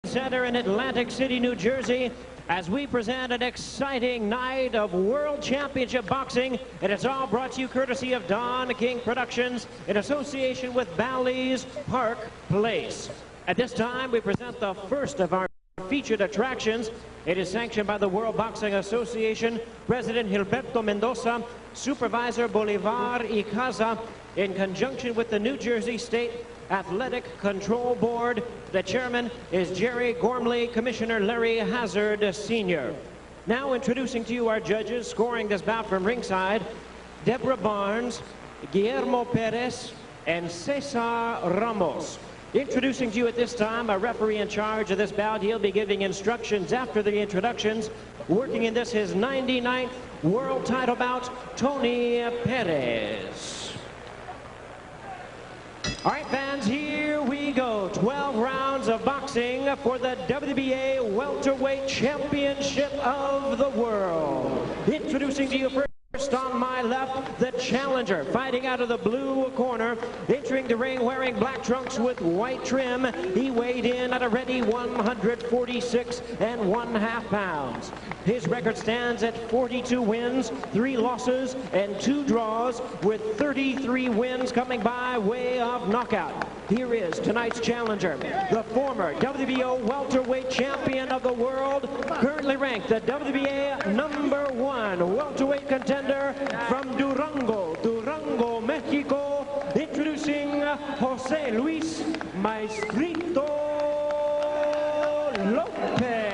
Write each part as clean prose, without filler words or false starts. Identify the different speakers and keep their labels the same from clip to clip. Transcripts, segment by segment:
Speaker 1: Center in Atlantic City, New Jersey, as we present an exciting night of World Championship Boxing. And it's all brought to you courtesy of Don King Productions in association with Bally's Park Place. At this time, we present the first of our featured attractions. It is sanctioned by the World Boxing Association, President Gilberto Mendoza, Supervisor Bolivar Icaza, in conjunction with the New Jersey State Athletic Control Board. The chairman is Jerry Gormley, Commissioner Larry Hazard Sr. Now introducing to you our judges scoring this bout from ringside: Deborah Barnes, Guillermo Perez, and Cesar Ramos. Introducing to you at this time a referee in charge of this bout. He'll be giving instructions after the introductions. Working in this his 99th world title bout, Tony Perez. All right, fans, here we go. 12 rounds of boxing for the WBA Welterweight Championship of the World. Introducing to you first on my left, the challenger, fighting out of the blue corner, entering the ring wearing black trunks with white trim. He weighed in at a ready 146 1/2 pounds. His record stands at 42 wins, 3 losses, and 2 draws, with 33 wins coming by way of knockout. Here is tonight's challenger, the former WBO welterweight champion of the world, currently ranked the WBA #1 welterweight contender from Durango, Mexico. Introducing Jose Luis Maestrito Lopez.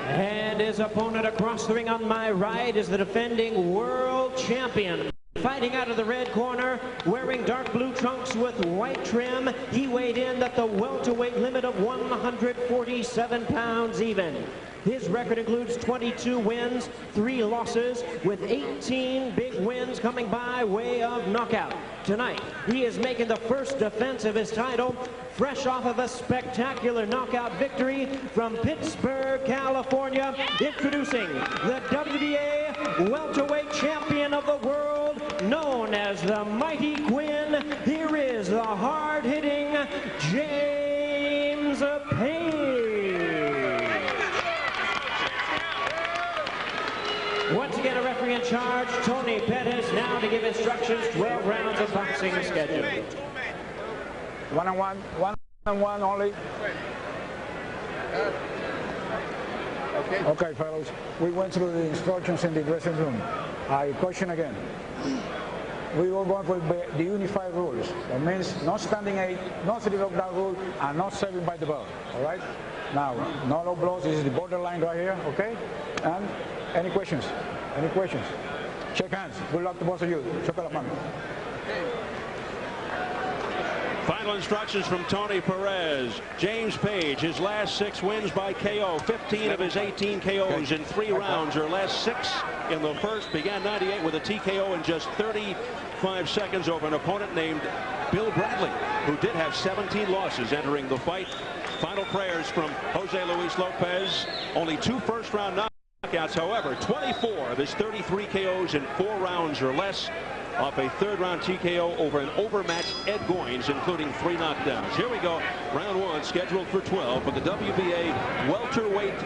Speaker 1: And his opponent across the ring on my right is the defending world champion. Fighting out of the red corner, wearing dark blue trunks with white trim. He weighed in at the welterweight limit of 147 pounds even. His record includes 22 wins, 3 losses, with 18 big wins coming by way of knockout. Tonight, he is making the first defense of his title, fresh off of a spectacular knockout victory from Pittsburgh, California. Introducing the WBA welterweight champion of the world, known as the Mighty Quinn. Here is the hard-hitting James Page. Once again, a referee in charge, Tony Perez, now to give instructions. 12 rounds of boxing scheduled.
Speaker 2: 1-on-1 only. Okay, fellows, we went through the instructions in the dressing room. I caution again. We will go with the unified rules. That means no standing 8, no 3 lockdown rule, and no 7 by the bell. All right? Now, no low blows. This is the borderline right here, okay? And any questions? Any questions? Shake hands. Good luck to both of you. Chocolate mami.
Speaker 3: Final instructions from Tony Perez. James Page, his last 6 wins by KO. 15 of his 18 KOs in 3 rounds or less. 6 in the first. Began 98 with a TKO in just 35 seconds over an opponent named Bill Bradley, who did have 17 losses entering the fight. Final prayers from Jose Luis Lopez. Only 2 first-round knockouts, however. 24 of his 33 KOs in 4 rounds or less, off a 3rd-round TKO over an overmatched Ed Goins, including 3 knockdowns. Here we go. Round 1 scheduled for 12 for the WBA welterweight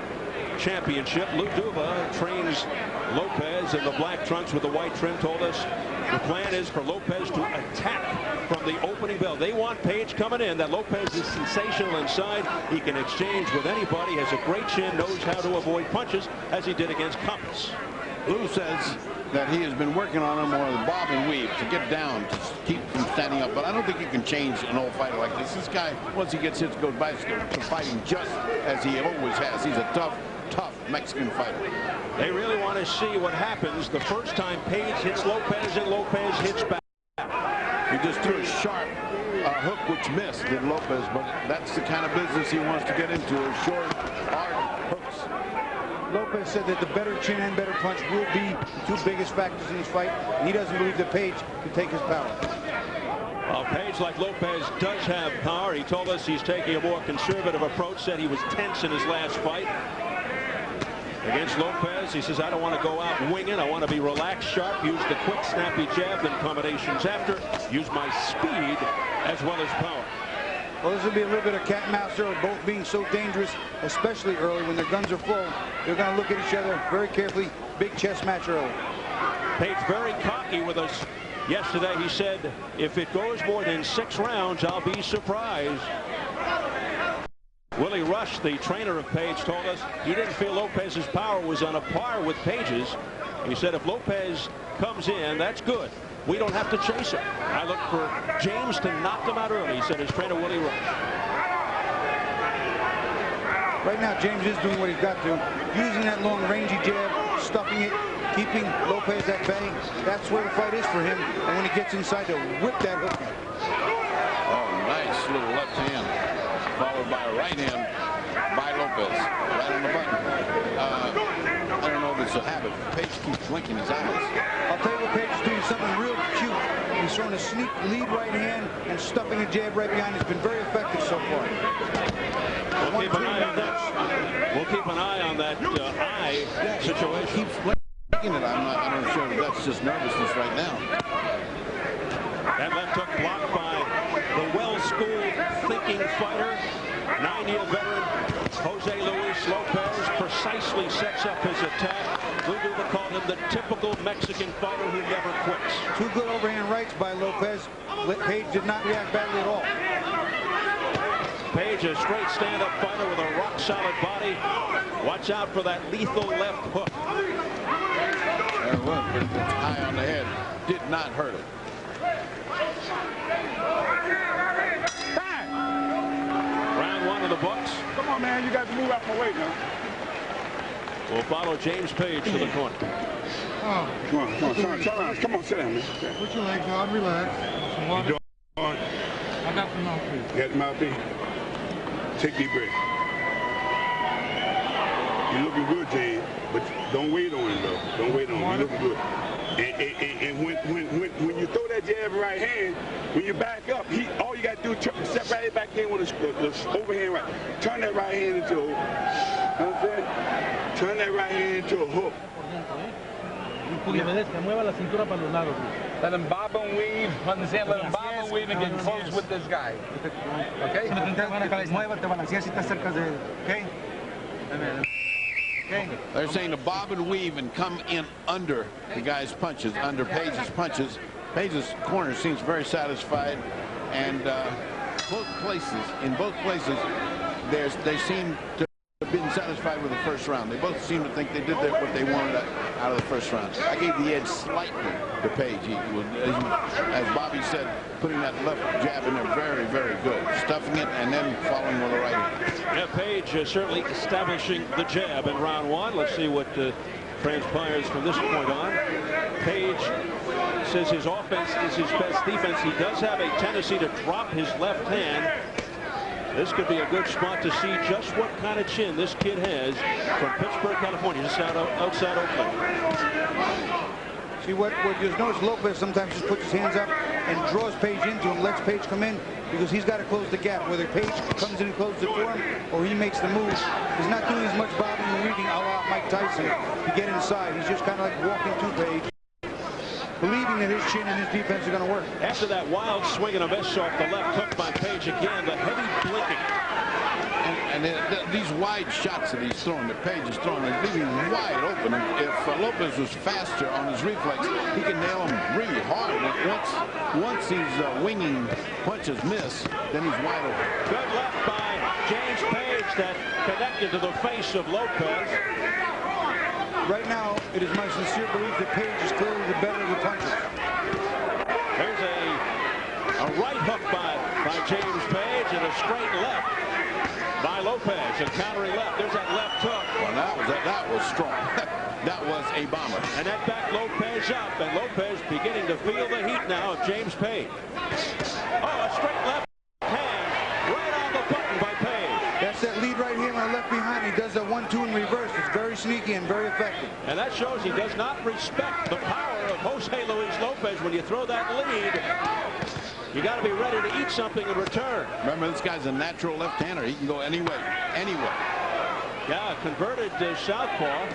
Speaker 3: championship. Lou Duva trains Lopez in the black trunks with the white trim. Told us the plan is for Lopez to attack from the opening bell. They want Page coming in. That Lopez is sensational inside. He can exchange with anybody, has a great chin, knows how to avoid punches, as he did against Compass.
Speaker 4: Lou says that he has been working on him more than bob and weave to get down, to keep him standing up. But I don't think you can change an old fighter like this. This guy, once he gets hits, goes back to fighting just as he always has. He's a tough Mexican fighter.
Speaker 3: They really want to see what happens the first time Page hits Lopez and Lopez hits back.
Speaker 4: He just threw a sharp hook which missed, did Lopez, but that's the kind of business he wants to get into, short, hard hooks.
Speaker 5: Lopez said that the better chin and better punch will be the 2 biggest factors in this fight. He doesn't believe that Page can take his power.
Speaker 3: Well, Page, like Lopez, does have power. He told us he's taking a more conservative approach, said he was tense in his last fight. Against Lopez, he says, I don't want to go out winging. I want to be relaxed, sharp, use the quick, snappy jab, then combinations after. Use my speed as well as power.
Speaker 5: Well, this will be a little bit of cat and mouse there, both being so dangerous, especially early when their guns are full. They're going to look at each other very carefully. Big chess match early.
Speaker 3: Page very cocky with us yesterday. He said, if it goes more than 6 rounds, I'll be surprised. Willie Rush, the trainer of Page, told us he didn't feel Lopez's power was on a par with Page's. He said if Lopez comes in, that's good. We don't have to chase him. I look for James to knock him out early, said his trainer, Willie Rush.
Speaker 5: Right now, James is doing what he's got to. Using that long, rangy jab, stuffing it, keeping Lopez at bay. That's where the fight is for him. And when he gets inside, to whip that hook.
Speaker 4: Oh, nice little left hand, followed by a right hand by Lopez. Right on the button. I don't know if it's a habit. Page keeps blinking his eyes.
Speaker 5: I'll tell you what, Page is doing something real cute. He's throwing a sneak lead right hand and stuffing a jab right behind. It's been very effective so far.
Speaker 3: We'll keep an eye on that. We'll keep an eye on that eye situation.
Speaker 4: He keeps blinking it. I'm not sure if that's just nervousness right now.
Speaker 3: That left hook blocked by the well-schooled, thinking fighter, 9-year veteran Jose Luis Lopez. Precisely sets up his attack. Lugu would call him the typical Mexican fighter who never quits.
Speaker 5: 2 good overhand rights by Lopez. Page did not react badly at all.
Speaker 3: Page, a straight stand-up fighter with a rock-solid body. Watch out for that lethal left hook.
Speaker 4: There it was, but it's high on the head. Did not hurt it.
Speaker 3: Round 1 of the books.
Speaker 6: Come on, man. You got to move out my way now.
Speaker 3: We'll follow James Page to the corner.
Speaker 6: Oh. Come on, turn around. Come on, sit down, man.
Speaker 7: Put your legs on, relax. Some water. I got the mouthpiece.
Speaker 6: Got the mouthpiece. Take deep breath. You're looking good, James, but don't wait on him, though. Don't wait on him. You're looking good. And when you throw that jab right hand, when you back up, all you got to do is step right back in with the overhand right. Turn that right hand into a hook. Understand? Turn that right hand into a hook.
Speaker 8: Let him bob and weave. Understand? Let him bob and weave and get close with this guy. Okay?
Speaker 4: They're saying to bob and weave and come in under the guy's punches, under Page's punches. Page's corner seems very satisfied, and in both places, they seem to have been satisfied with the first round. They both seem to think they did what they wanted out of the first round. I gave the edge slightly to Page. He was, as Bobby said, putting that left jab in there very, very good. Stuffing it and then following with the right.
Speaker 3: Yeah, Page certainly establishing the jab in round 1. Let's see what transpires from this point on. Page says his offense is his best defense. He does have a tendency to drop his left hand. This could be a good spot to see just what kind of chin this kid has from Pittsburgh, California, just outside Oakland.
Speaker 5: See what you notice, Lopez sometimes just puts his hands up and draws Page into him, lets Page come in, because he's got to close the gap. Whether Page comes in and closes it for him or he makes the move, he's not doing as much bobbing and weaving a la Mike Tyson to get inside. He's just kind of like walking to Page, believing that his chin and his defense are going to work.
Speaker 3: After that wild swing and a miss off the left hook by Page again, the heavy blinking.
Speaker 4: And these wide shots that he's throwing, that Page is throwing, are leaving him wide open. If Lopez was faster on his reflex, he can nail him really hard. Once these winging punches miss, then he's wide open.
Speaker 3: Good left by James Page that connected to the face of Lopez.
Speaker 5: Right now, it is my sincere belief that Page is clearly the better of the punches.
Speaker 3: There's a right hook by James Page and a straight left by Lopez, and countering left. There's that left hook.
Speaker 4: Well, that was strong. That was a bomber.
Speaker 3: And that backed Lopez up, and Lopez beginning to feel the heat now of James Page. Oh, a straight left hand right on the button by Page.
Speaker 5: That's that lead right hand on the left behind. He does that 1-2 in reverse. It's very sneaky and very effective.
Speaker 3: And that shows he does not respect the power of Jose Luis Lopez. When you throw that lead, you got to be ready to eat something in return.
Speaker 4: Remember, this guy's a natural left-hander. He can go anyway.
Speaker 3: Yeah, converted southpaw,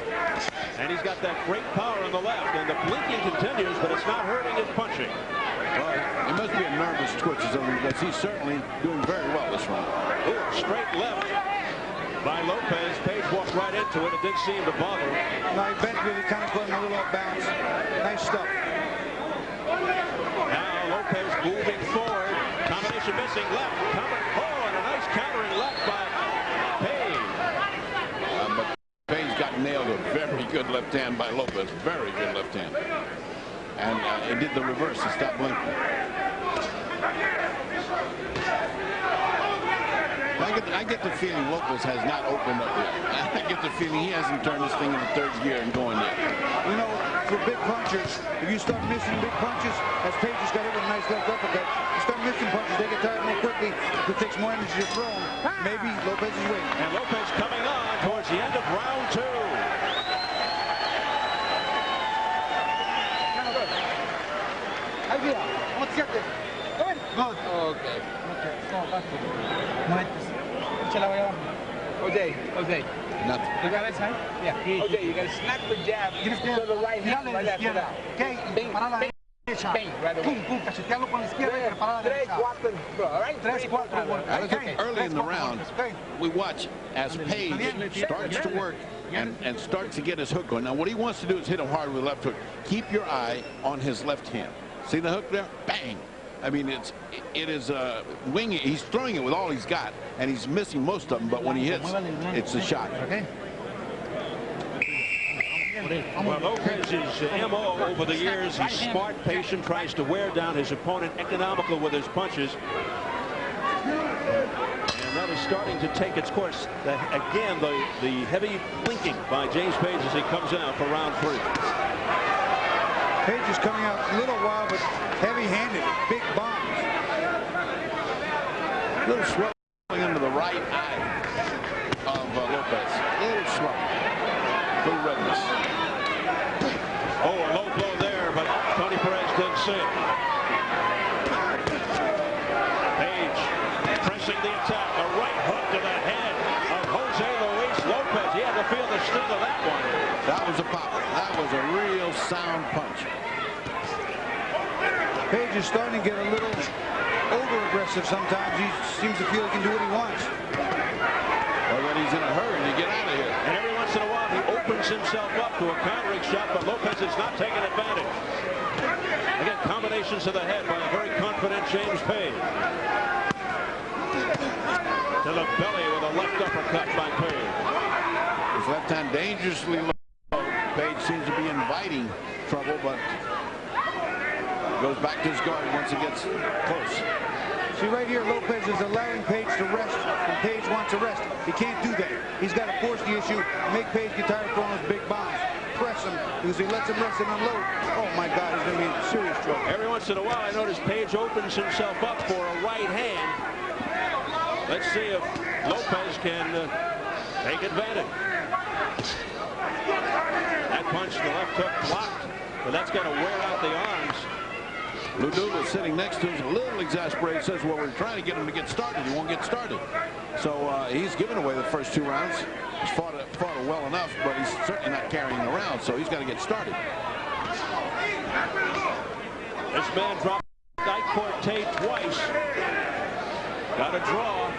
Speaker 3: and he's got that great power on the left. And the blinking continues, but it's not hurting his punching.
Speaker 4: Well, it must be a nervous twitch or something, because he's certainly doing very well this round.
Speaker 3: Ooh, straight left by Lopez. Page walked right into it. It didn't seem to bother him.
Speaker 5: No, he bent really kind of put him a little off balance. Nice stuff.
Speaker 3: Now Lopez moving forward. Combination missing left. Oh, and a nice countering left by Page.
Speaker 4: But Page got nailed. A very good left hand by Lopez. Very good left hand. And he did the reverse to stop blinking. I get the feeling Lopez has not opened up yet. I get the feeling he hasn't turned this thing into third gear and going yet.
Speaker 5: You know, for big punchers, if you start missing big punches, as Page just got hit with a nice left uppercut, you start missing punches, they get tired more quickly. It takes more energy to throw them. Maybe Lopez is waiting.
Speaker 3: And Lopez coming on towards the end of round 2.
Speaker 7: Idea. Let's get it. Come in. Good.
Speaker 8: Okay.
Speaker 7: Okay. No, that's good. No, Jose.
Speaker 4: Nothing.
Speaker 7: You got it, right? Yeah.
Speaker 8: Okay, you gotta snap the jab to the right hand right after that.
Speaker 7: Okay, para la derecha.
Speaker 8: Bing, right away.
Speaker 7: Pum, pum, cachetearlo con la izquierda y para la
Speaker 8: Tres,
Speaker 7: derecha.
Speaker 8: cuatro, all right?
Speaker 7: 3, 4 golpes. Okay.
Speaker 4: Early in the round, we watch as Page starts to work and starts to get his hook going. Now, what he wants to do is hit him hard with the left hook. Keep your eye on his left hand. See the hook there? Bang! I mean, it is winging. He's throwing it with all he's got, and he's missing most of them. But when he hits, it's a shot.
Speaker 7: Okay.
Speaker 3: Well, Lopez's MO over the years, he's smart, patient, tries to wear down his opponent, economical with his punches. And that is starting to take its course. Again, the heavy blinking by James Page as he comes out for round 3.
Speaker 5: Page is coming out a little wild, but heavy-handed, big bombs.
Speaker 4: A little swelling into the right eye of Lopez. A little swelling. A little redness.
Speaker 3: Oh, a low blow there, but Tony Perez didn't see it. Page pressing the attack. A right hook to the head of Jose Luis Lopez. He had to feel the sting of that one.
Speaker 4: That was a pop. That was a real sound punch.
Speaker 5: Page is starting to get a little over-aggressive sometimes. He seems to feel he can do what he wants.
Speaker 4: Or that he's in a hurry to get out of here.
Speaker 3: And every once in a while, he opens himself up to a countering shot, but Lopez is not taking advantage. Again, combinations to the head by a very confident James Page. To the belly with a left uppercut by Page.
Speaker 4: His left hand dangerously low. Page seems to be inviting trouble, but goes back to his guard once he gets close.
Speaker 5: See, right here, Lopez is allowing Page to rest when Page wants to rest. He can't do that. He's got to force the issue, make Page get tired of throwing those big bombs. Press him, because he lets him rest and unload. Oh, my God, he's going to be in serious trouble.
Speaker 3: Every once in a while, I notice Page opens himself up for a right hand. Let's see if Lopez can take advantage. That punch, the left hook blocked, but that's going to wear out the arms.
Speaker 4: Ludula sitting next to him is a little exasperated. Says, well, we're trying to get him to get started. He won't get started. So he's given away the first 2 rounds. He's fought it well enough, but he's certainly not carrying the round, so he's got to get started.
Speaker 3: This man dropped Ike Corte twice. Got a draw.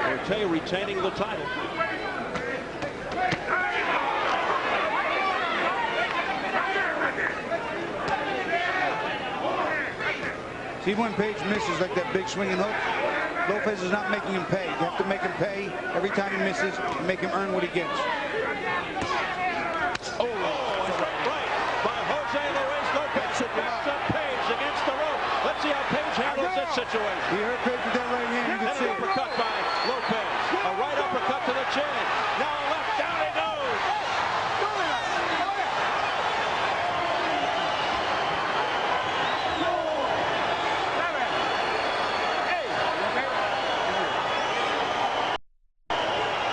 Speaker 3: Corte retaining the title.
Speaker 5: See, when Page misses like that big swinging hook, Lopez is not making him pay. You have to make him pay every time he misses and make him earn what he gets.
Speaker 3: Oh, right by Jose Luis Lopez. Backs up Page against the rope. Let's see how Page handles this situation.
Speaker 5: He hurt Page with that right hand. You can
Speaker 3: And
Speaker 5: see
Speaker 3: an
Speaker 5: it.
Speaker 3: uppercut by Lopez. A right uppercut to the chin. Now a left. Down he goes.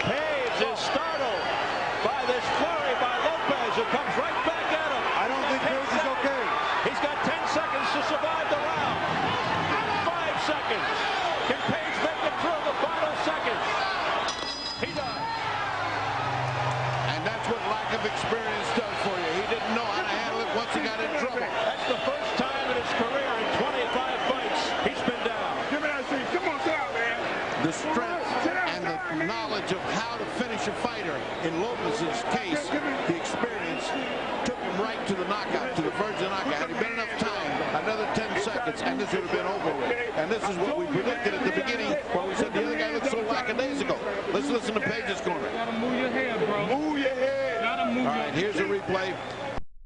Speaker 3: Page is startled by this flurry by Lopez, who comes right back at him.
Speaker 5: I don't think Page is okay.
Speaker 3: He's got 10 seconds to survive the round. 5 seconds. Can Page make it through the final seconds? He does.
Speaker 4: And that's what lack of experience does for you. He didn't know how to handle it once he got in trouble.
Speaker 3: That's the first time in his career in 20
Speaker 4: this case, the experience took him right to the knockout, to the verge of the knockout. Had he been enough time, another 10 seconds, and this would have been over with. And this is what we predicted at the beginning when we said the other guy looked so lackadaisical. Let's listen to Page's corner.
Speaker 7: You gotta move your head, bro.
Speaker 6: Move your head.
Speaker 7: You gotta move
Speaker 4: All right, here's a replay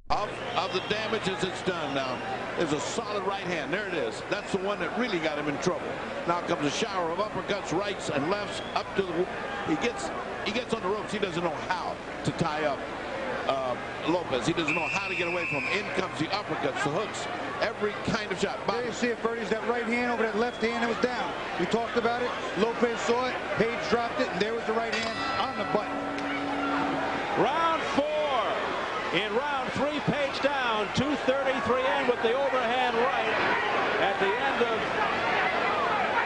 Speaker 4: of the damage as it's done now. There's a solid right hand. There it is. That's the one that really got him in trouble. Now comes a shower of uppercuts, rights, and lefts up to the... He gets on the ropes. He doesn't know how to tie up Lopez. He doesn't know how to get away from him. In comes the uppercuts, the hooks, every kind of shot.
Speaker 5: There you see it, Bertie's that right hand over that left hand that was down. We talked about it. Lopez saw it. Page dropped it, and there was the right hand on the button.
Speaker 3: Round 4. In round 3, Page down, 2:33 in with the overhand right at the end of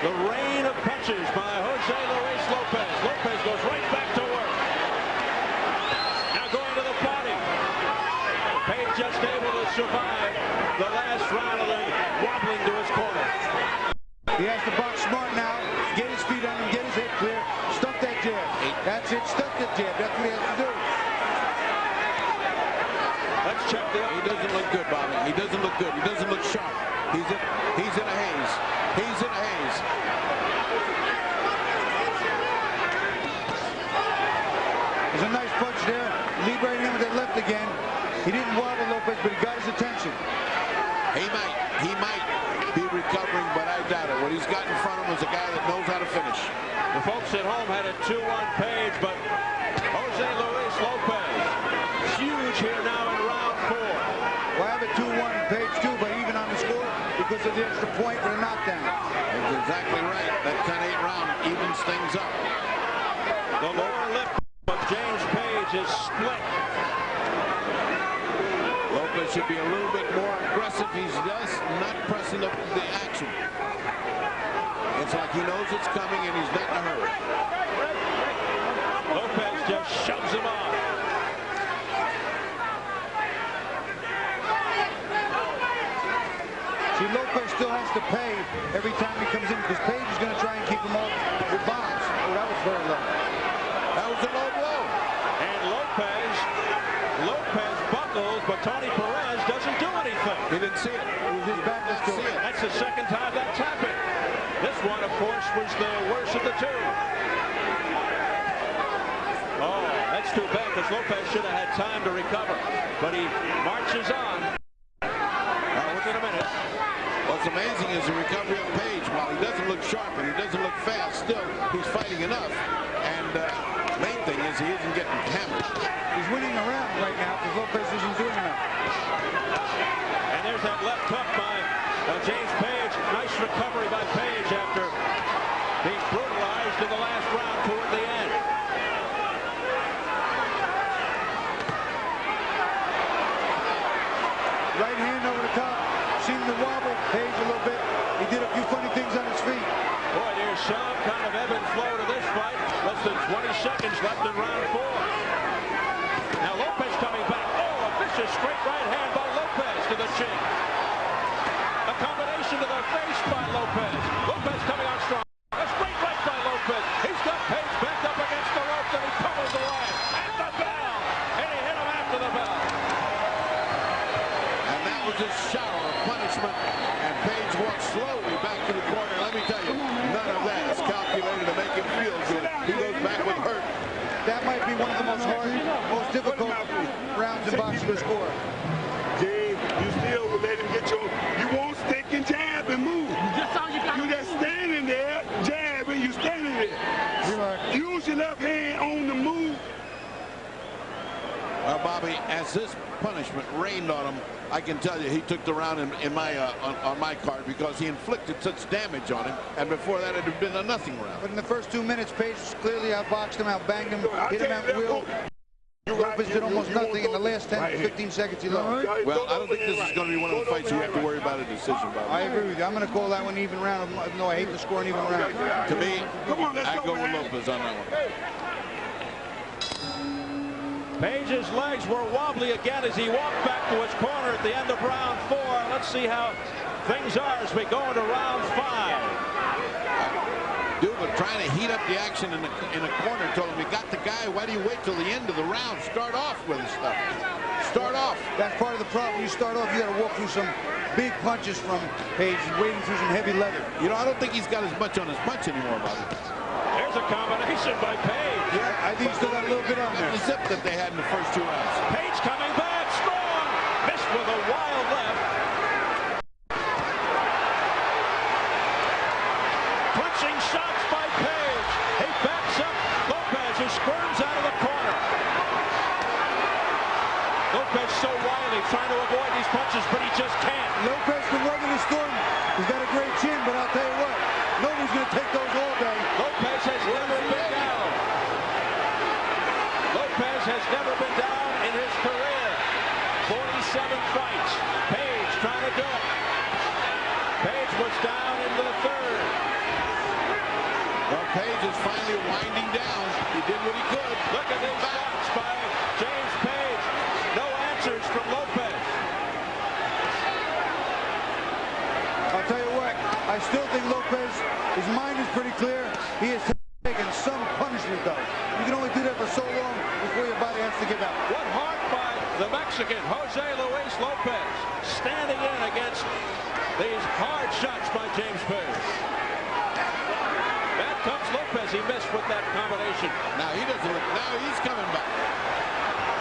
Speaker 3: the rain of punches by Jose Luis Lopez. Lopez goes right back to work. Now going to the body. Page just able to survive the last round and then wobbling to his corner.
Speaker 5: He has to box smart now, get his feet on him, get his head clear, stuff that jab. That's it, stuff that jab. That's what he has to do.
Speaker 3: Let's check the...
Speaker 4: He doesn't look good, Bobby. He doesn't look good. He doesn't look sharp. He's in a haze. He's in a haze.
Speaker 5: There's a nice punch there. Lead right in with that left again. He didn't wobble Lopez, but he got his attention.
Speaker 4: He might be recovering, but I doubt it. What he's got in front of him is a guy that knows how to finish.
Speaker 3: The folks at home had a 2-1 Page, but Jose Luis Lopez, huge here now in round 4.
Speaker 5: Well, I have a 2-1 Page too, but even on the score because of the extra point for the knockdown.
Speaker 4: That's exactly right. That 10-8 round evens things up.
Speaker 3: The lower lip of James Page is split.
Speaker 4: Lopez should be a little bit more aggressive. He's just not pressing up the action. It's like he knows it's coming and he's not in a hurry.
Speaker 3: Lopez just shoves him off.
Speaker 5: See, Lopez still has to pay every time he comes in because Page is going to try and keep him off with bombs. Oh, that was very low.
Speaker 4: That was a low blow.
Speaker 3: And Lopez buckles, but Tony Perez doesn't do anything.
Speaker 4: He didn't see it.
Speaker 5: His back was to it.
Speaker 3: That's the second time that's happened. This one, of course, was the worst of the two. Oh, that's too bad because Lopez should have had time to recover. But he marches on. Within a minute.
Speaker 4: What's amazing is the recovery of Page. While he doesn't look sharp and he doesn't look fast, still he's fighting enough. And main thing is he isn't getting hammered.
Speaker 5: He's winning the round right now because Lopez isn't doing enough.
Speaker 3: And there's that left hook by James Page. Nice recovery by Page after being brutalized in the last round toward the end.
Speaker 5: Right hand over the top. Seemed to wobble Page a little bit. He did a few funny things on his feet.
Speaker 3: Boy, there's some kind of ebb and flow to this fight. Less than 20 seconds left in round 4. Now Lopez coming back. Oh, a vicious straight right hand by Lopez to the chin. A combination to the face by Lopez. Lopez coming on strong. A straight right by Lopez. He's got Page backed up against the ropes and he pummels away. At the bell. And he hit him after the bell.
Speaker 4: And that was a shower of punishment. And Page walked slowly back to the corner. Let me tell you, none of that is calculated to make him feel good. He goes back with hurt.
Speaker 5: That might be one of the most hard, most difficult rounds in boxing to score.
Speaker 6: James, you still let him get your... You won't stick and jab and move. You just standing there, jabbing, you standing there. Use your left hand on the move.
Speaker 4: Well, Bobby, as this punishment rained on him, I can tell you he took the round in my on my card because he inflicted such damage on him, and before that it had been a nothing round.
Speaker 5: But in the first 2 minutes, Page clearly outboxed him, outbanged him, hit him at will. Lopez did almost nothing in the last 10 to 15 seconds he lost.
Speaker 4: Well, I don't think this is going to be one of the fights you have to worry about a decision, Bobby.
Speaker 5: I agree with you. I'm going to call that one even round. No, I hate to score an even round.
Speaker 4: To me, I go with Lopez on that one.
Speaker 3: Page's legs were wobbly again as he walked back to his corner at the end of round 4. Let's see how things are as we go into round 5.
Speaker 4: do, but trying to heat up the action in the corner. Told him, you got the guy. Why do you wait till the end of the round? Start off with the stuff. Start off.
Speaker 5: That's part of the problem. You start off, you got to walk through some big punches from Page. He's wading through some heavy leather.
Speaker 4: You know, I don't think he's got as much on his punch anymore, buddy.
Speaker 3: There's a combination by Page.
Speaker 5: Yeah, I think he's still got a little bit on there.
Speaker 4: The zip that they had in the first 2 rounds.
Speaker 3: Page coming back strong. Missed with a wild left. Punching shots by Page. He backs up Lopez, who squirms out of the corner. Lopez so wily, trying to avoid these punches, but he just can't.
Speaker 5: Lopez can weather the storm. He's got a great chin, but I'll tell you what, nobody's going to take those all day.
Speaker 3: Lopez has never been down. Lopez has never been down in his career. 47 fights. Page trying to do it. Page was down in the third.
Speaker 4: Well, Page is finally winding down. He did what he could.
Speaker 3: Look at these shots by James Page. No answers from Lopez.
Speaker 5: I'll tell you what, I still think Lopez, his mind is pretty clear. He has taken some punishment, though. You can only do that for so long before your body has to give out.
Speaker 3: What heart by the Mexican, Jose Luis Lopez, standing in against these hard shots by James Page. Back comes Lopez. He missed with that combination.
Speaker 4: Now he doesn't look. Now he's coming back.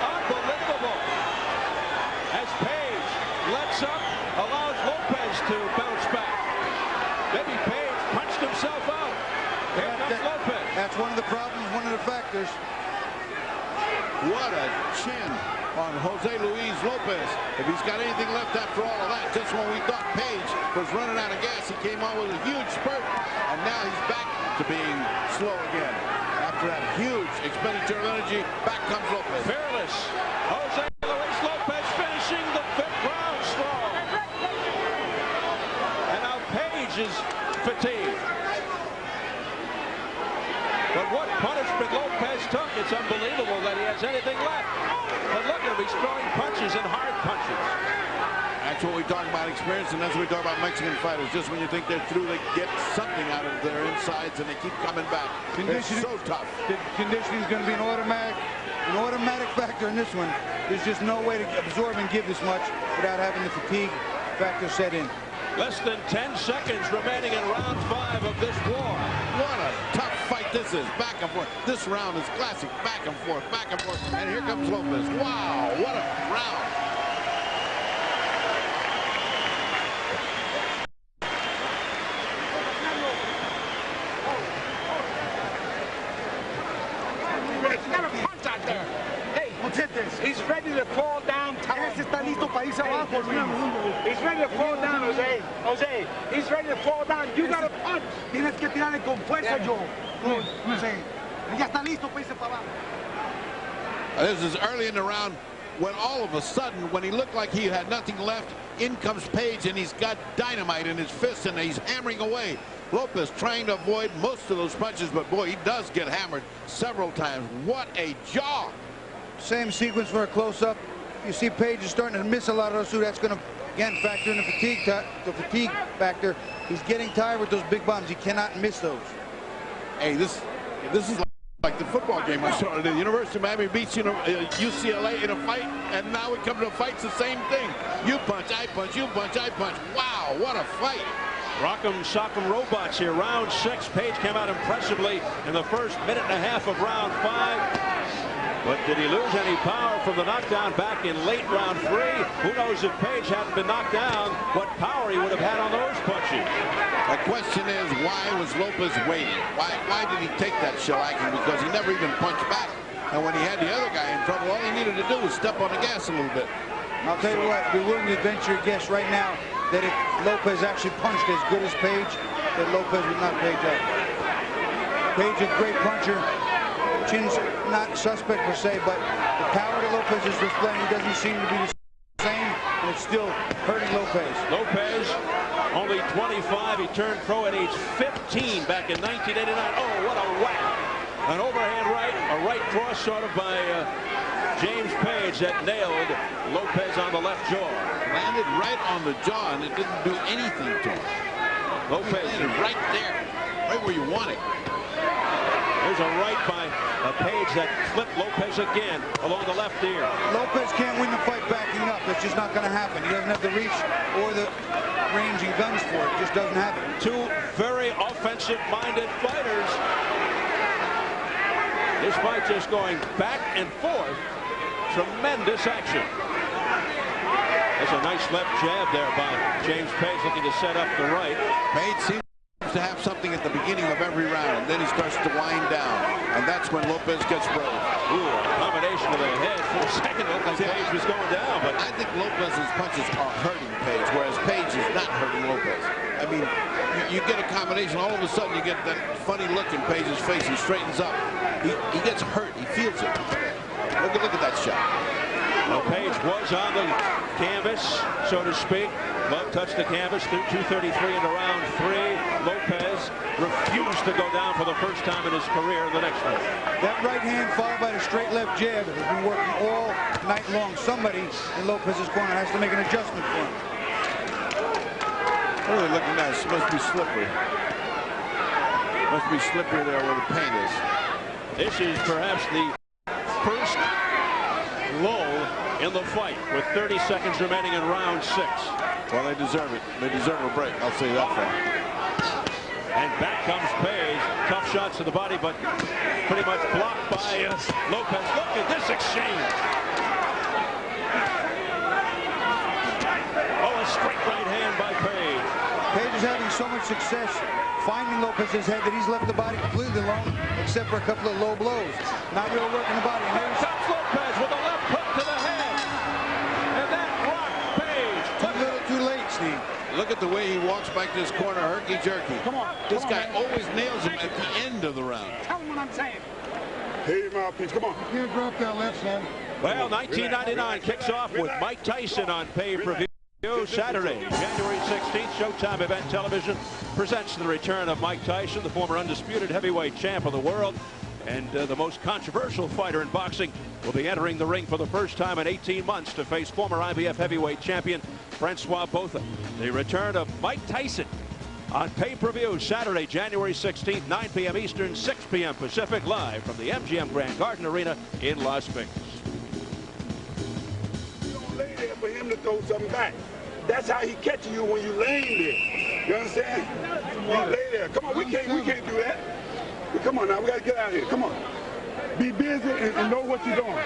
Speaker 3: Unbelievable. As Page lets up, allows Lopez to bounce back. Maybe Page punched himself out. Here comes Lopez.
Speaker 5: That's one of the problems, one of the factors.
Speaker 4: What a chin on Jose Luis Lopez. If he's got anything left after all of that, just when we thought Page was running out of gas, he came on with a huge spurt, and now he's back to being slow again. After that huge expenditure of energy, back comes Lopez.
Speaker 3: Fearless. Jose Luis Lopez finishing the 5th round strong. And now Page is fatigued. But what punishment Lopez took, it's unbelievable that he has anything left. But look at him, he's throwing punches and hard punches.
Speaker 4: That's what we talk about experience, and that's what we talk about Mexican fighters. Just when you think they're through, they get something out of their insides, and they keep coming back. It's so tough.
Speaker 5: Conditioning is going to be an automatic factor in this one. There's just no way to absorb and give this much without having the fatigue factor set in.
Speaker 3: Less than 10 seconds remaining in round 5 of this war.
Speaker 4: What a tough fight this is. Back and forth. This round is classic. Back and forth, back and forth. And here comes Lopez. Wow, what a round.
Speaker 8: He's got a punch out there. Hey, he's ready to fall down. He's ready to fall down, Jose. Jose, he's ready to fall down. You got a punch.
Speaker 9: Tienes que tirarle con fuerza, Joe. Jose. Ya está listo para irse para abajo.
Speaker 4: This is early in the round when all of a sudden, when he looked like he had nothing left, in comes Page, and he's got dynamite in his fist, and he's hammering away. Lopez trying to avoid most of those punches, but boy, he does get hammered several times. What a jaw.
Speaker 5: Same sequence for a close-up. You see Page is starting to miss a lot of those, so that's going to, again, factor in the fatigue factor. He's getting tired with those big bombs. He cannot miss those.
Speaker 4: Hey, this is like the football game I started in. University of Miami beats UCLA in a fight, and now we come to a fight. It's the same thing. You punch, I punch, you punch, I punch. Wow, what a fight.
Speaker 3: Rock'em sock'em robots here. Round 6. Page came out impressively in the first minute and a half of round 5. But did he lose any power from the knockdown back in late round 3? Who knows if Page hadn't been knocked down, what power he would have had on those punches.
Speaker 4: The question is, why was Lopez waiting? Why did he take that shellacking? Because he never even punched back. And when he had the other guy in trouble, all he needed to do was step on the gas a little bit.
Speaker 5: I'll tell you what, we're willing to venture a guess right now that if Lopez actually punched as good as Page, that Lopez would not Page up. Page a great puncher. Chin's not suspect per se, but the power that Lopez is displaying doesn't seem to be the same, and it's still hurting Lopez.
Speaker 3: Lopez, only 25. He turned pro at age 15 back in 1989. Oh, what a whack. An overhand right, a right cross sort of by James Page that nailed Lopez on the left jaw.
Speaker 4: Landed right on the jaw, and it didn't do anything to him.
Speaker 3: Lopez
Speaker 4: landed right there. right where you want it.
Speaker 3: There's a right by Page that flipped Lopez again along the left ear.
Speaker 5: Lopez can't win the fight backing up. That's just not going to happen. He doesn't have the reach or the range and guns for it. It just doesn't happen.
Speaker 3: Two very offensive-minded fighters. This fight just going back and forth. Tremendous action. That's a nice left jab there by James Page, looking to set up the right.
Speaker 4: Page seems to have something at the beginning of every round, and then he starts to wind down, and that's when Lopez gets brave.
Speaker 3: Ooh, a combination of the head. For a second, it looked like Page was going down, but
Speaker 4: I think Lopez's punches are hurting Page, whereas Page is not hurting Lopez. I mean, you get a combination, all of a sudden you get that funny look in Page's face. He straightens up. He gets hurt. He feels it. Look at that shot.
Speaker 3: Well, Page was on the canvas, so to speak. Love touched the canvas through 2:33 into round 3. Lopez refused to go down for the first time in his career in the next one.
Speaker 5: That right hand followed by the straight left jab has been working all night long. Somebody in Lopez's corner has to make an adjustment for him.
Speaker 4: Really looking nice. Must be slippery. Must be slippery there where the paint is.
Speaker 3: This is perhaps the first lull in the fight with 30 seconds remaining in round 6.
Speaker 4: Well, they deserve it. They deserve a break. I'll say that far.
Speaker 3: And back comes Page. Tough shots to the body, but pretty much blocked by Lopez. Look at this exchange. Oh, a straight right hand by Page.
Speaker 5: Page is having so much success finding Lopez's head that he's left the body completely alone, except for a couple of low blows. Not really working the body. And there's
Speaker 3: Lopez with a left hook to the head. And that rocked Page.
Speaker 5: Too little too late, Steve.
Speaker 4: Look at the way he walks back to his corner, herky-jerky.
Speaker 9: Come on.
Speaker 4: This guy always nails him at the end of the round.
Speaker 9: Tell him what I'm saying.
Speaker 6: Hey, mouthpiece, come on.
Speaker 7: You can't drop that left, son.
Speaker 3: Well, 1999 kicks off with Mike Tyson on pay-per-view. Saturday, January 16th, Showtime Event Television presents the return of Mike Tyson, the former undisputed heavyweight champ of the world, and the most controversial fighter in boxing, will be entering the ring for the first time in 18 months to face former IBF heavyweight champion Francois Botha. The return of Mike Tyson on pay-per-view Saturday, January 16th, 9 p.m. Eastern, 6 p.m. Pacific, live from the MGM Grand Garden Arena in Las Vegas.
Speaker 6: Lay there for him to throw something back. That's how he catches you when you laying there. You understand? You lay there. Come on, we can't do that. Come on now, we gotta get out of here. Come on. Be busy and know what you're doing.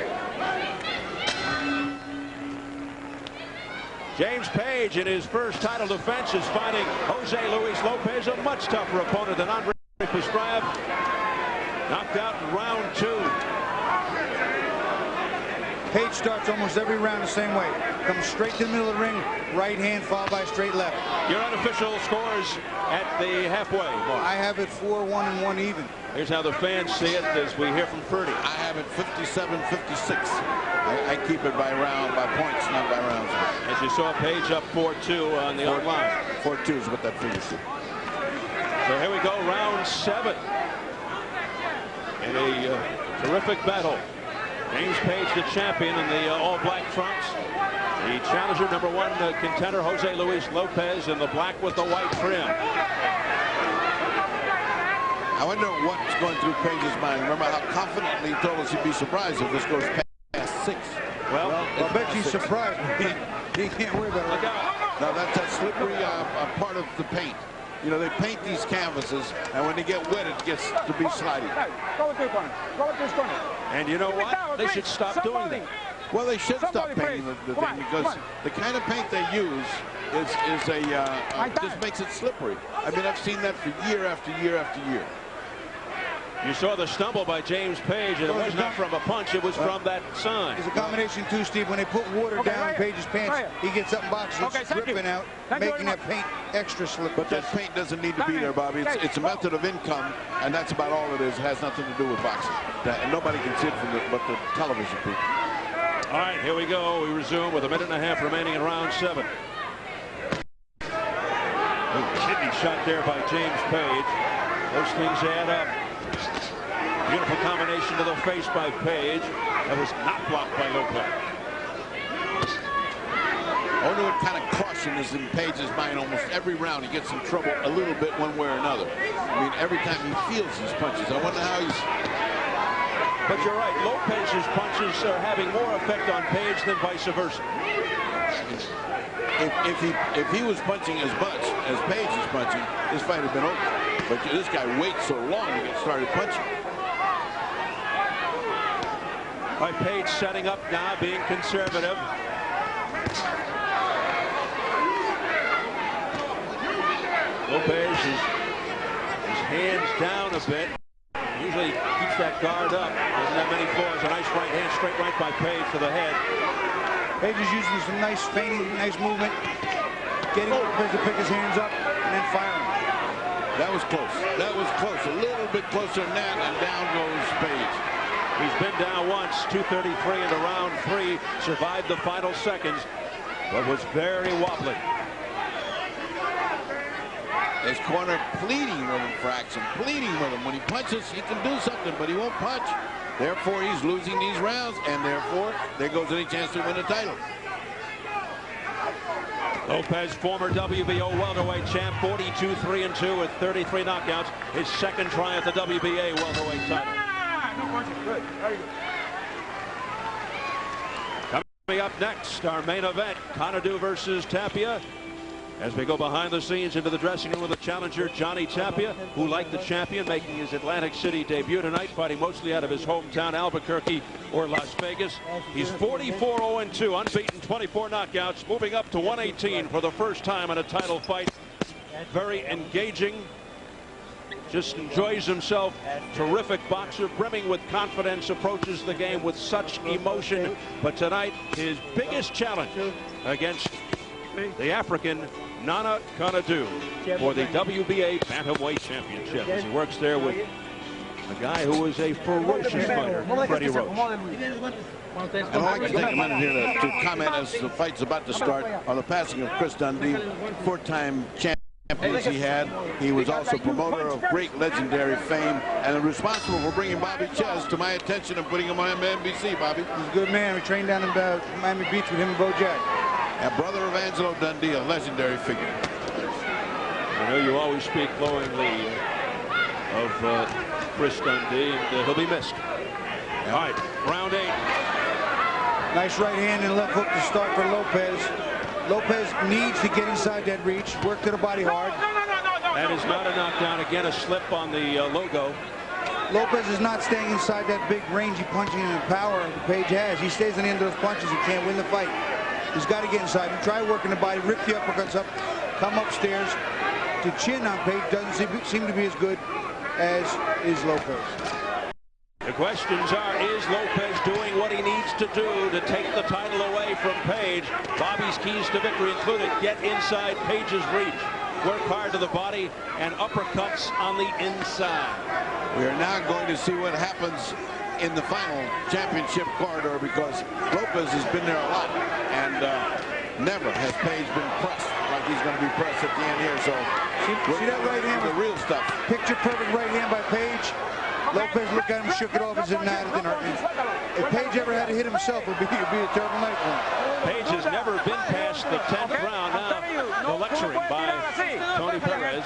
Speaker 3: James Page in his first title defense is fighting Jose Luis Lopez, a much tougher opponent than Andre Piskraev. Knocked out in round 2.
Speaker 5: Page starts almost every round the same way. Comes straight to the middle of the ring, right hand followed by straight left.
Speaker 3: Your unofficial scores at the halfway mark.
Speaker 5: I have it 4-1 and 1 even.
Speaker 3: Here's how the fans see it as we hear from Ferdy.
Speaker 4: I have it 57-56. I keep it by points, not by rounds.
Speaker 3: As you saw, Page up 4-2 on the online.
Speaker 4: 4-2 is what that figure is.
Speaker 3: So here we go, round 7. In a terrific battle. James Page, the champion in the all-black trunks. The challenger, number 1 contender, Jose Luis Lopez, in the black with the white trim.
Speaker 4: I wonder what's going through Page's mind. Remember how confidently he told us he'd be surprised if this goes past 6.
Speaker 3: Well,
Speaker 5: I bet he's surprised. He can't worry about it.
Speaker 3: Look out.
Speaker 4: Now that's a slippery part of the paint. You know, they paint these canvases, and when they get wet, it gets to be sliding.
Speaker 9: Go with this corner. Go with this corner.
Speaker 3: And you know what? They should stop doing that.
Speaker 4: Well, they should stop painting the thing because the kind of paint they use just makes it slippery. I mean, I've seen that for year after year after year.
Speaker 3: You saw the stumble by James Page, and it was not from a punch, it was from that sign.
Speaker 5: It's a combination too, Steve. When they put water down Page's pants, he gets up and boxes, dripping out, making that paint extra slippery.
Speaker 4: But that paint doesn't need to be there, Bobby. It's a method of income, and that's about all it is. It has nothing to do with boxing. And nobody can see it from but the television people.
Speaker 3: All right, here we go. We resume with 1.5 minutes remaining in round 7. Kidney shot there by James Page. Those things add up. Beautiful combination to the face by Page. That was not blocked by Lopez.
Speaker 4: I wonder what kind of cross question is in Page's mind almost every round. He gets in trouble a little bit one way or another. I mean, every time he feels these punches. I wonder how he's...
Speaker 3: But you're right, Lopez's punches are having more effect on Page than vice versa.
Speaker 4: If he was punching as much as Page is punching, this fight had been over. But this guy waits so long to get started punching.
Speaker 3: By Page setting up now, being conservative. Lopez is his hands down a bit. Usually keeps that guard up. Doesn't have many floors. A nice right hand, straight right by Page to the head.
Speaker 5: Page is using some nice feinting, nice movement, getting Lopez to pick his hands up and then firing.
Speaker 4: That was close. That was close. A little bit closer than that, and down goes Page.
Speaker 3: He's been down once, 2:33 into round 3, survived the final seconds, but was very wobbly.
Speaker 4: His corner pleading with him for action, pleading with him. When he punches, he can do something, but he won't punch. Therefore, he's losing these rounds, and therefore, there goes any chance to win the title.
Speaker 3: Lopez, former WBO welterweight champ, 42-3-2 with 33 knockouts. His second try at the WBA welterweight title.
Speaker 9: Good. Very good.
Speaker 3: Coming up next, our main event, Conadu versus Tapia. As we go behind the scenes into the dressing room with the challenger, Johnny Tapia, who, like the champion, making his Atlantic City debut tonight, fighting mostly out of his hometown, Albuquerque or Las Vegas. He's 44-0-2, unbeaten, 24 knockouts, moving up to 118 for the first time in a title fight. Very engaging. Just enjoys himself. Terrific boxer, brimming with confidence, approaches the game with such emotion. But tonight, his biggest challenge against the African Nana Conadu for the WBA Bantamweight Championship, as he works there with a guy who is a ferocious fighter, Freddie Roach.
Speaker 4: I'd like to take a minute here to comment as the fight's about to start on the passing of Chris Dundee, four-time champions he had. He was also promoter of great legendary fame and responsible for bringing Bobby Ches to my attention and putting him on NBC, Bobby.
Speaker 5: He's a good man. We trained down in Miami Beach with him and Bo Jack.
Speaker 4: A brother of Angelo Dundee, a legendary figure.
Speaker 3: I know you always speak glowingly of Chris Dundee, and he'll be missed. All right, round 8.
Speaker 5: Nice right hand and left hook to start for Lopez. Lopez needs to get inside that reach, work to the body hard.
Speaker 3: That is not a knockdown. Again, a slip on the logo.
Speaker 5: Lopez is not staying inside that big rangy punching and power that Page has. He stays on the end of those punches. He can't win the fight. He's got to get inside and try working the body, rip the uppercuts up, come upstairs. To chin on Page doesn't seem to be as good as is Lopez.
Speaker 3: The questions are, is Lopez doing what he needs to do to take the title away from Page? Bobby's keys to victory included get inside Page's reach, work hard to the body, and uppercuts on the inside.
Speaker 4: We are now going to see what happens in the final championship corridor, because Lopez has been there a lot, and never has Page been pressed like he's going to be pressed at the end here. So
Speaker 5: see that right hand,
Speaker 4: the real stuff.
Speaker 5: Picture perfect right hand by Page. Lopez looked at him, shook it off, and said, nah, it didn't hurt me. If Page ever had to hit himself, it would be a terrible night for him.
Speaker 3: Page has never been past the 10th round. Now the lecturing by Tony Perez.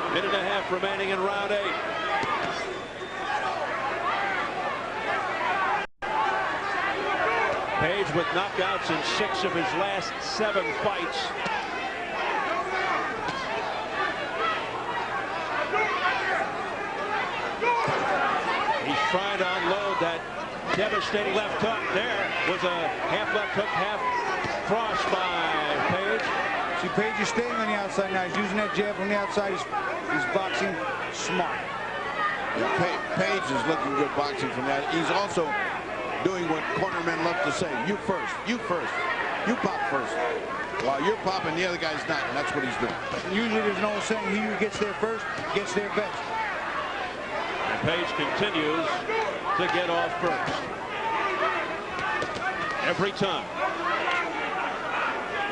Speaker 3: Minute and a half remaining in round 8. Page with knockouts in 6 of his last 7 fights. He's trying to unload that devastating left hook. There was a half left hook, half cross by Page.
Speaker 5: See, Page is staying on the outside now. He's using that jab from the outside. He's boxing smart.
Speaker 4: Yeah, Page is looking good boxing from that. He's also doing what cornermen love to say. You first. You first. You pop first. While you're popping, the other guy's not, and that's what he's doing.
Speaker 5: Usually there's an old saying, he who gets there first gets there best.
Speaker 3: And Page continues to get off first. Every time.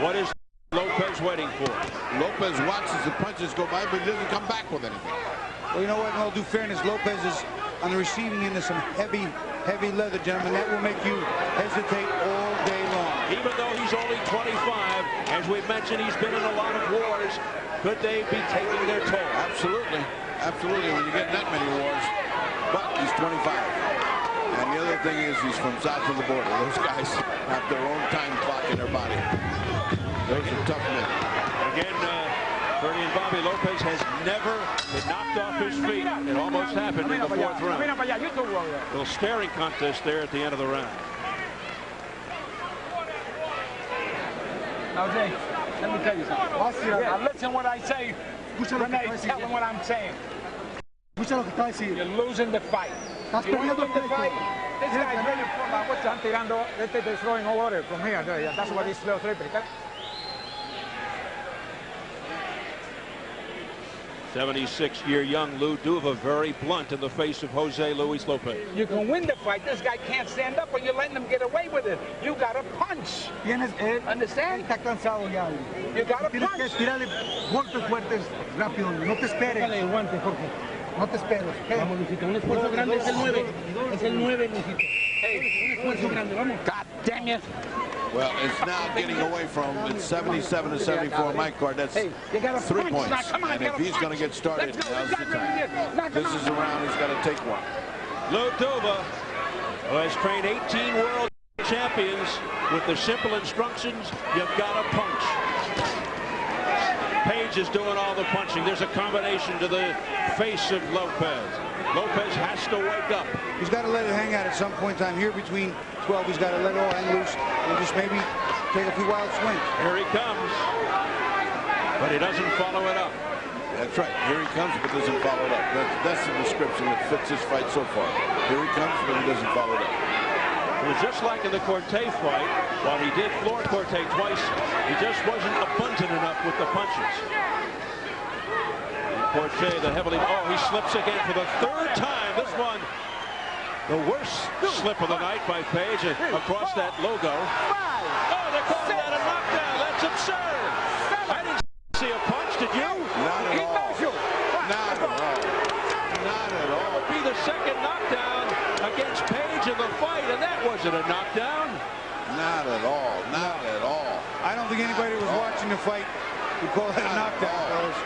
Speaker 3: What is Lopez waiting for?
Speaker 4: Lopez watches the punches go by, but he doesn't come back with anything.
Speaker 5: Well, you know what? In all due fairness, Lopez is on the receiving end of some heavy heavy leather, gentlemen. That will make you hesitate all day long.
Speaker 3: Even though he's only 25, as we've mentioned, he's been in a lot of wars. Could they be taking their toll?
Speaker 4: Absolutely. Absolutely, when you get that many wars. But he's 25. And the other thing is he's from south of the border. Those guys have their own time clock in their body. Those are tough men.
Speaker 3: Again, Bernie and Bobby, Lopez has never been knocked off his feet. It almost happened in the fourth round. Little staring contest there at the end of the round.
Speaker 8: Now, Jay, let me tell you something. Now listen what I say. Renee, tell him what I'm saying. You're losing the fight. You're losing the fight. This guy's ready for my what's
Speaker 2: Están tirando, they're throwing over from here. That's what he's throwing.
Speaker 3: 76-year young Lou Duva, very blunt in the face of Jose Luis Lopez.
Speaker 8: You can win the fight. This guy can't stand up, and you're letting him get away with it. You got to punch. Understand?
Speaker 9: Está cansado ya.
Speaker 8: You got to
Speaker 9: Tienes que
Speaker 8: punch.
Speaker 9: tirarle golpes fuertes rápido. No te esperes.
Speaker 7: Dale el guante, Jorge.
Speaker 9: No te esperes.
Speaker 7: Vamos, Luisito. Un esfuerzo grande es el 9. Es el 9, Luisito. Un esfuerzo grande, vamos.
Speaker 8: God dang it.
Speaker 4: Well, it's now getting away from, it's 77 to 74 my card. That's 3 points. And if he's going to get started, now's the time. This is a round he's got to take one.
Speaker 3: Lou Duva, who has trained 18 world champions with the simple instructions, you've got to punch. Page is doing all the punching. There's a combination to the face of Lopez. Lopez has to wake up.
Speaker 5: He's got to let it hang out at some point in time. Here between 12, he's got to let it all hang loose and just maybe take a few wild swings.
Speaker 3: Here he comes, but he doesn't follow it up.
Speaker 4: That's right. Here he comes, but doesn't follow it up. That's the description that fits this fight so far. Here he comes, but he doesn't follow it up.
Speaker 3: It was just like in the Corte fight. While he did floor Corte twice, he just wasn't abundant enough with the punches. Corte, the heavily, oh, he slips again for the 3rd time. This one, the worst slip of the night by Page across that logo. Oh, they're calling that a knockdown. That's absurd. I didn't see a punch, did you?
Speaker 4: Not at all. Not at all. Not at all.
Speaker 3: That would be the 2nd knockdown against Page in the fight, and that wasn't a knockdown.
Speaker 4: Not at all. Not at all.
Speaker 5: I don't think anybody was watching the fight would call that a knockdown, fellas.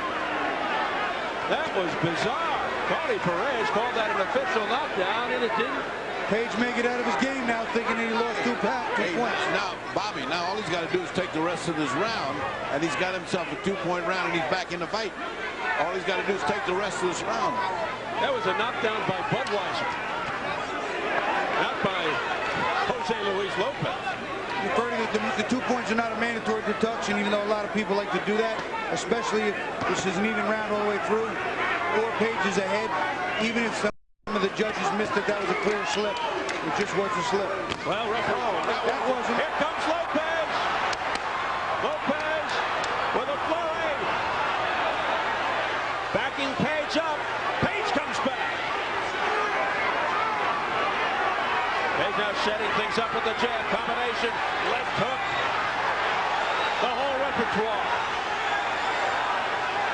Speaker 3: That was bizarre. Tony Perez called that an official knockdown, and it didn't.
Speaker 5: Page may get out of his game now, thinking that he lost 2 points.
Speaker 4: Now, Bobby, now all he's got to do is take the rest of this round, and he's got himself a 2-point round, and he's back in the fight. All he's got to do is take the rest of this round.
Speaker 3: That was a knockdown by Budweiser, not by Jose Luis Lopez.
Speaker 5: The 2 points are not a mandatory deduction, even though a lot of people like to do that, especially if this is an even round all the way through. 4 pages ahead, even if some of the judges missed it, that was a clear slip. It just was a slip.
Speaker 3: Well, referee,
Speaker 5: that wasn't.
Speaker 3: Here comes Lopez. Lopez with a flurry. Backing Page up. Page comes back. Page now setting things up with the jab combination. Left hook. The whole repertoire.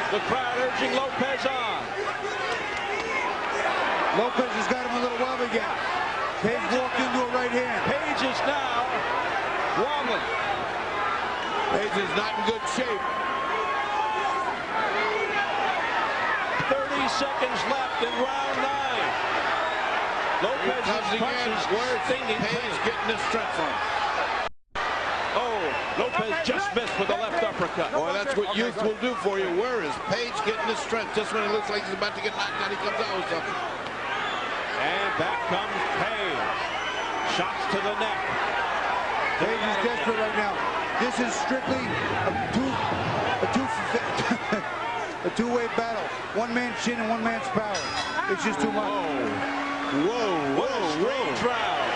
Speaker 3: The crowd urging Lopez on.
Speaker 5: Lopez has got him a little wobbly again. Page walked into a right hand.
Speaker 3: Page is now wobbling.
Speaker 4: Page is not in good shape.
Speaker 3: 30 seconds left in round 9. Lopez's punches were stinging.
Speaker 4: Page getting his strength from.
Speaker 3: Oh, Lopez just missed with a left uppercut.
Speaker 4: Boy, that's what youth will do for you. Where is Page getting his strength? Just when he looks like he's about to get knocked down, he comes out with something.
Speaker 3: And back comes Page. Shots to the neck.
Speaker 5: Page is desperate right now. This is strictly a two-way battle. One man's chin and one man's power. It's just too much.
Speaker 3: What a strange round.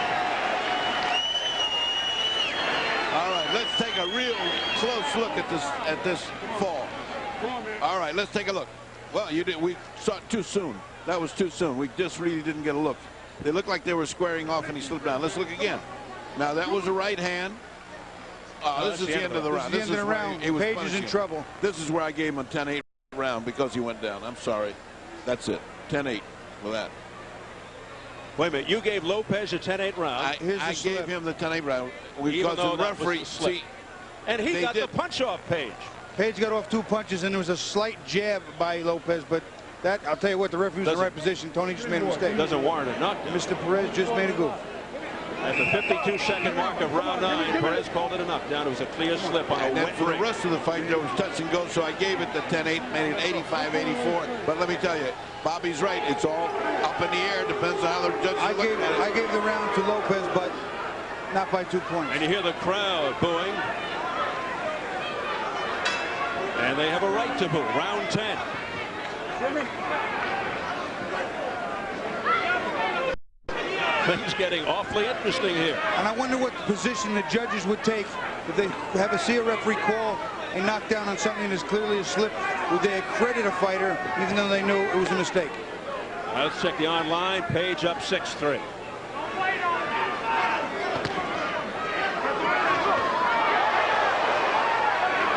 Speaker 4: All right, let's take a real close look at this fall. All right, let's take a look. Well, we saw it too soon. That was too soon. We just really didn't get a look. They looked like they were squaring off, and he slipped down. Let's look again. Now, that was a right hand. This is the end of the round.
Speaker 5: This is the end of the round. Page is in trouble.
Speaker 4: This is where I gave him a 10-8 round because he went down. I'm sorry. That's it. 10-8 with that.
Speaker 3: Wait a minute, you gave Lopez a 10-8 round.
Speaker 4: I gave him the 10-8 round because the referee,
Speaker 3: and he got the punch off Page.
Speaker 5: Page got off 2 punches, and there was a slight jab by Lopez, but that, I'll tell you what, the referee was in the right position. Tony just made a mistake.
Speaker 3: Doesn't warrant it. Knockdown.
Speaker 5: Mr. Perez just made a goof.
Speaker 3: At the 52-second mark of round 9, Perez called it a knockdown. It was a clear slip on a wet
Speaker 4: for
Speaker 3: ring.
Speaker 4: the rest of the fight, there was touch and go, so I gave it the 10-8, made it 85-84. But let me tell you, Bobby's right. It's all up in the air. Depends on how the judges look at it.
Speaker 5: I gave the round to Lopez, but not by 2 points.
Speaker 3: And you hear the crowd booing. And they have a right to boo. Round 10. Things getting awfully interesting here.
Speaker 5: And I wonder what position the judges would take if they see a referee call a knockdown on something that's clearly a slip. Would they accredit a fighter even though they knew it was a mistake?
Speaker 3: Let's check the online. Page up 6-3.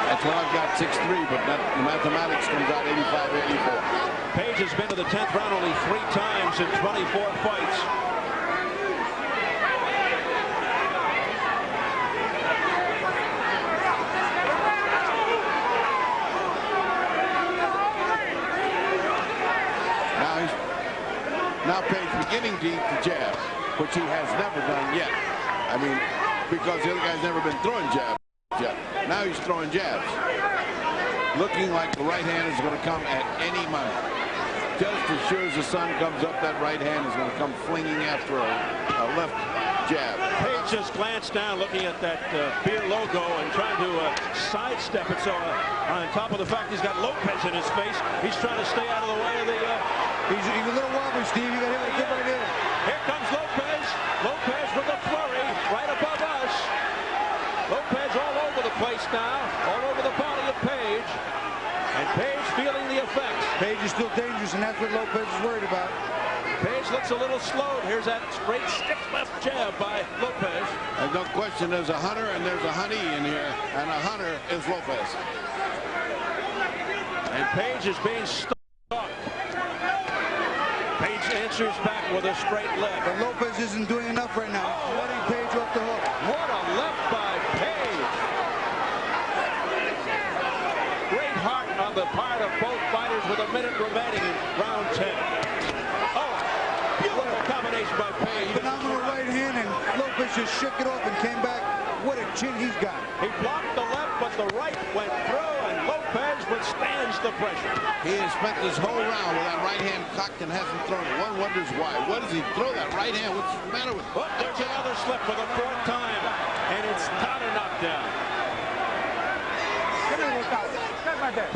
Speaker 4: That's what I've got, 6-3, but the mathematics comes out 85-84.
Speaker 3: Page has been to the 10th round only 3 times in 24 fights.
Speaker 4: Now Page beginning to eat the jab, which he has never done yet. I mean, because the other guy's never been throwing jabs. Now he's throwing jabs. Looking like the right hand is going to come at any moment. Just as sure as the sun comes up, that right hand is going to come flinging after a left jab.
Speaker 3: Page just glanced down looking at that beer logo and trying to sidestep it. So on top of the fact he's got Lopez in his face, he's trying to stay out of the way of the...
Speaker 5: He's a little wobbly, Steve. You got him a good right here.
Speaker 3: Here comes Lopez. Lopez with a flurry right above us. Lopez all over the place now, all over the body of Page. And Page feeling the effects.
Speaker 5: Page is still dangerous, and that's what Lopez is worried about.
Speaker 3: Page looks a little slowed. Here's that straight stiff left jab by Lopez.
Speaker 4: There's no question there's a hunter and there's a honey in here, and a hunter is Lopez.
Speaker 3: And Page is being stuck. Page answers back with a straight left.
Speaker 5: But Lopez isn't doing enough right now. He's letting Page off the hook.
Speaker 3: What a left by Page. Great heart on the part of both fighters with a minute remaining in round 10. Oh, beautiful combination by Page.
Speaker 5: Phenomenal right hand, and Lopez just shook it off and came back. What a chin he's got.
Speaker 3: He blocked the left, but the right went through, and Lopez withstands the pressure.
Speaker 4: He has spent this whole round with that right hand cocked and hasn't thrown it. One wonders why. What does he throw that right hand? What's the matter with it?
Speaker 3: Oh, there's another slip for the 4th time, and it's not a knockdown.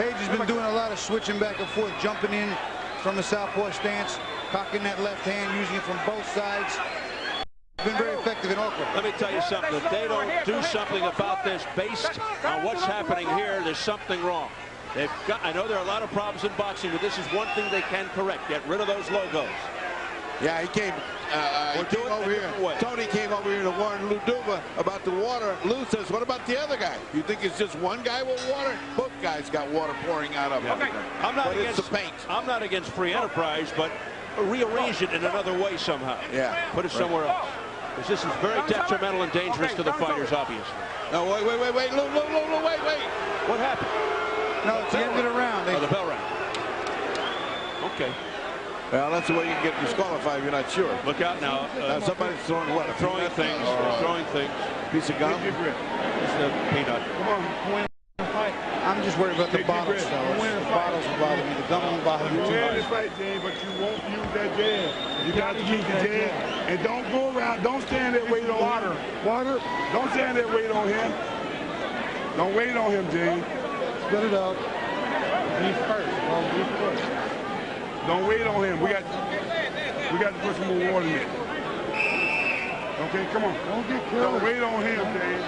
Speaker 5: Page has been doing a lot of switching back and forth, jumping in from the southpaw stance, cocking that left hand, using it from both sides. Been very effective in Auckland.
Speaker 3: Let me tell you something. If they don't do something about this based on what's happening here, there's something wrong. They've got, I know there are a lot of problems in boxing, but this is one thing they can correct. Get rid of those logos.
Speaker 4: Yeah, he came over here. Tony came over here to warn Luduba about the water. Lou says, what about the other guy? You think it's just one guy with water? Both guys got water pouring out of them.
Speaker 3: Okay. I'm not against
Speaker 4: the paint.
Speaker 3: I'm not against free enterprise, but rearrange it in another way somehow.
Speaker 4: Yeah.
Speaker 3: Put it somewhere else. Because this is very detrimental and dangerous to the fighters, obviously.
Speaker 4: No, wait, Lou, wait.
Speaker 3: What happened?
Speaker 5: No, it's the end of the round.
Speaker 3: Oh, the bell rang. Okay.
Speaker 4: Well, that's the way you can get disqualified if you're not sure.
Speaker 3: Look out now.
Speaker 4: Somebody's throwing what?
Speaker 3: Throwing things. Throwing things.
Speaker 4: Piece of gum?
Speaker 3: It's a peanut.
Speaker 8: Come on.
Speaker 5: I'm just worried about the bottles, fellas. The bottles will bother me. The gum will bother me too
Speaker 6: Win
Speaker 5: much.
Speaker 6: this fight, James, but you won't use that jab. You got to keep the jab. And don't go around. Don't stand there waiting on water. Don't stand there waiting on him. Don't wait on him, James.
Speaker 8: Spit it out. Beef first. Beef first.
Speaker 6: Don't wait on him. We got to put some more water in it. Okay, come on.
Speaker 8: Don't get killed.
Speaker 6: Don't wait on him, James.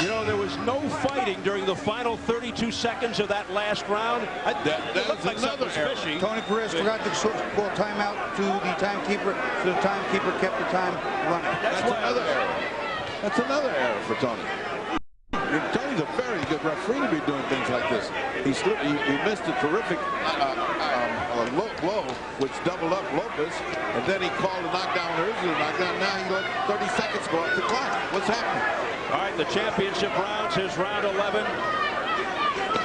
Speaker 3: You know, there was no fighting during the final 32 seconds of that last round.
Speaker 4: That
Speaker 3: looked like
Speaker 4: another error.
Speaker 3: fishy.
Speaker 5: Tony Perez forgot to call timeout to the timekeeper, so the timekeeper kept the time running.
Speaker 4: That's another error. That's another error for Tony. Tony He's a very good referee to be doing things like this. He missed a terrific low blow, which doubled up Lopez, and then he called a knockdown. There's a knockdown. Now he let 30 seconds go off the clock. What's happening?
Speaker 3: All right, the championship rounds, his round 11.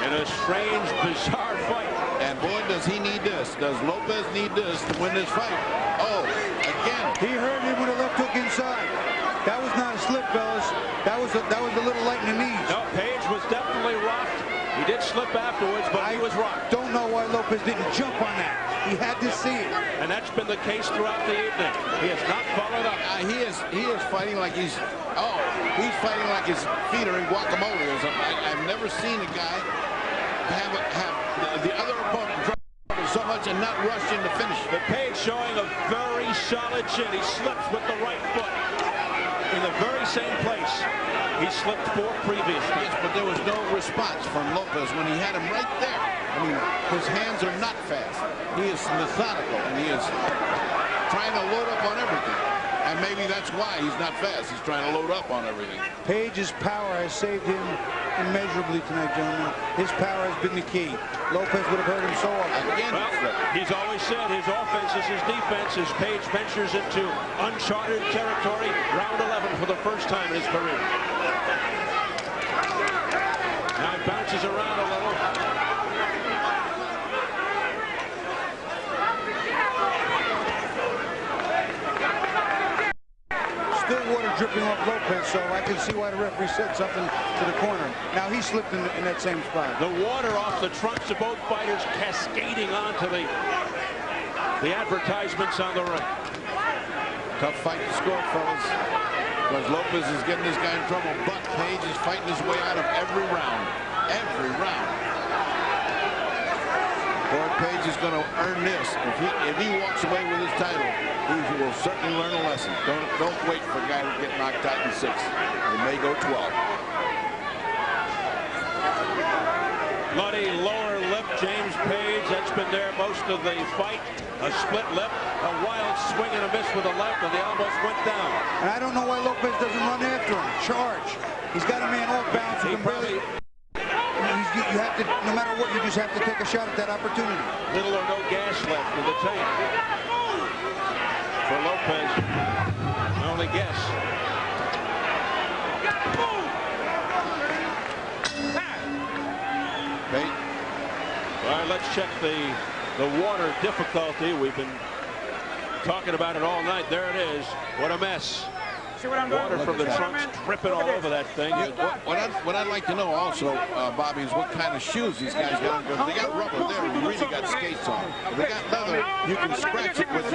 Speaker 3: In a strange, bizarre fight.
Speaker 4: And boy, does he need this. Does Lopez need this to win this fight? Oh, again.
Speaker 5: He hurt him with a left hook inside. That was not a slip, fellas. That was a little light in the knees.
Speaker 3: No, Page was definitely rocked. He did slip afterwards, but he was rocked.
Speaker 5: Don't know why Lopez didn't jump on that. He had to see it.
Speaker 3: And that's been the case throughout the evening. He has not followed up.
Speaker 4: He is fighting like he's fighting like his feet are in guacamole or something. I've never seen a guy have the other opponent drop so much and not rush in to finish.
Speaker 3: But Page showing a very solid chin. He slips with the right foot in the very same place. He slipped 4 previously.
Speaker 4: Yes, but there was no response from Lopez when he had him right there. I mean, his hands are not fast. He is methodical, and he is trying to load up on everything. And maybe that's why he's not fast. He's trying to load up on everything.
Speaker 5: Page's power has saved him immeasurably tonight, gentlemen. His power has been the key. Lopez would have hurt him so often.
Speaker 4: Again,
Speaker 3: well, he's always said his offense is his defense as Page ventures into uncharted territory. Round 11 for the first time in his career. Now he bounces around a little.
Speaker 5: Still water dripping off Lopez, so I can see why the referee said something to the corner. Now he slipped in that same spot.
Speaker 3: The water off the trunks of both fighters cascading onto the advertisements on the ring.
Speaker 4: Tough fight to score, fellas. Because Lopez is getting this guy in trouble, but Page is fighting his way out of every round. Every round. Boy, Page is going to earn this. If he walks away with his title, he will certainly learn a lesson. Don't wait for a guy to get knocked out in 6. He may go 12.
Speaker 3: Bloody lower lip, James Page. That's been there most of the fight. A split lip, a wild swing and a miss with the left, and they almost went down.
Speaker 5: And I don't know why Lopez doesn't run after him. Charge. He's got a man off balance. You have to, no matter what, you just have to take a shot at that opportunity.
Speaker 3: Little or no gas left in the tank for Lopez. Only guess. All right, let's check the water difficulty. We've been talking about it all night. There it is. What a mess.
Speaker 8: See what I'm doing?
Speaker 3: Water from the trunks dripping all over that thing.
Speaker 4: What I'd like to know also, Bobby, is what kind of shoes these guys got. Because they got rubber there, you really got skates on. If they got leather, you can scratch it with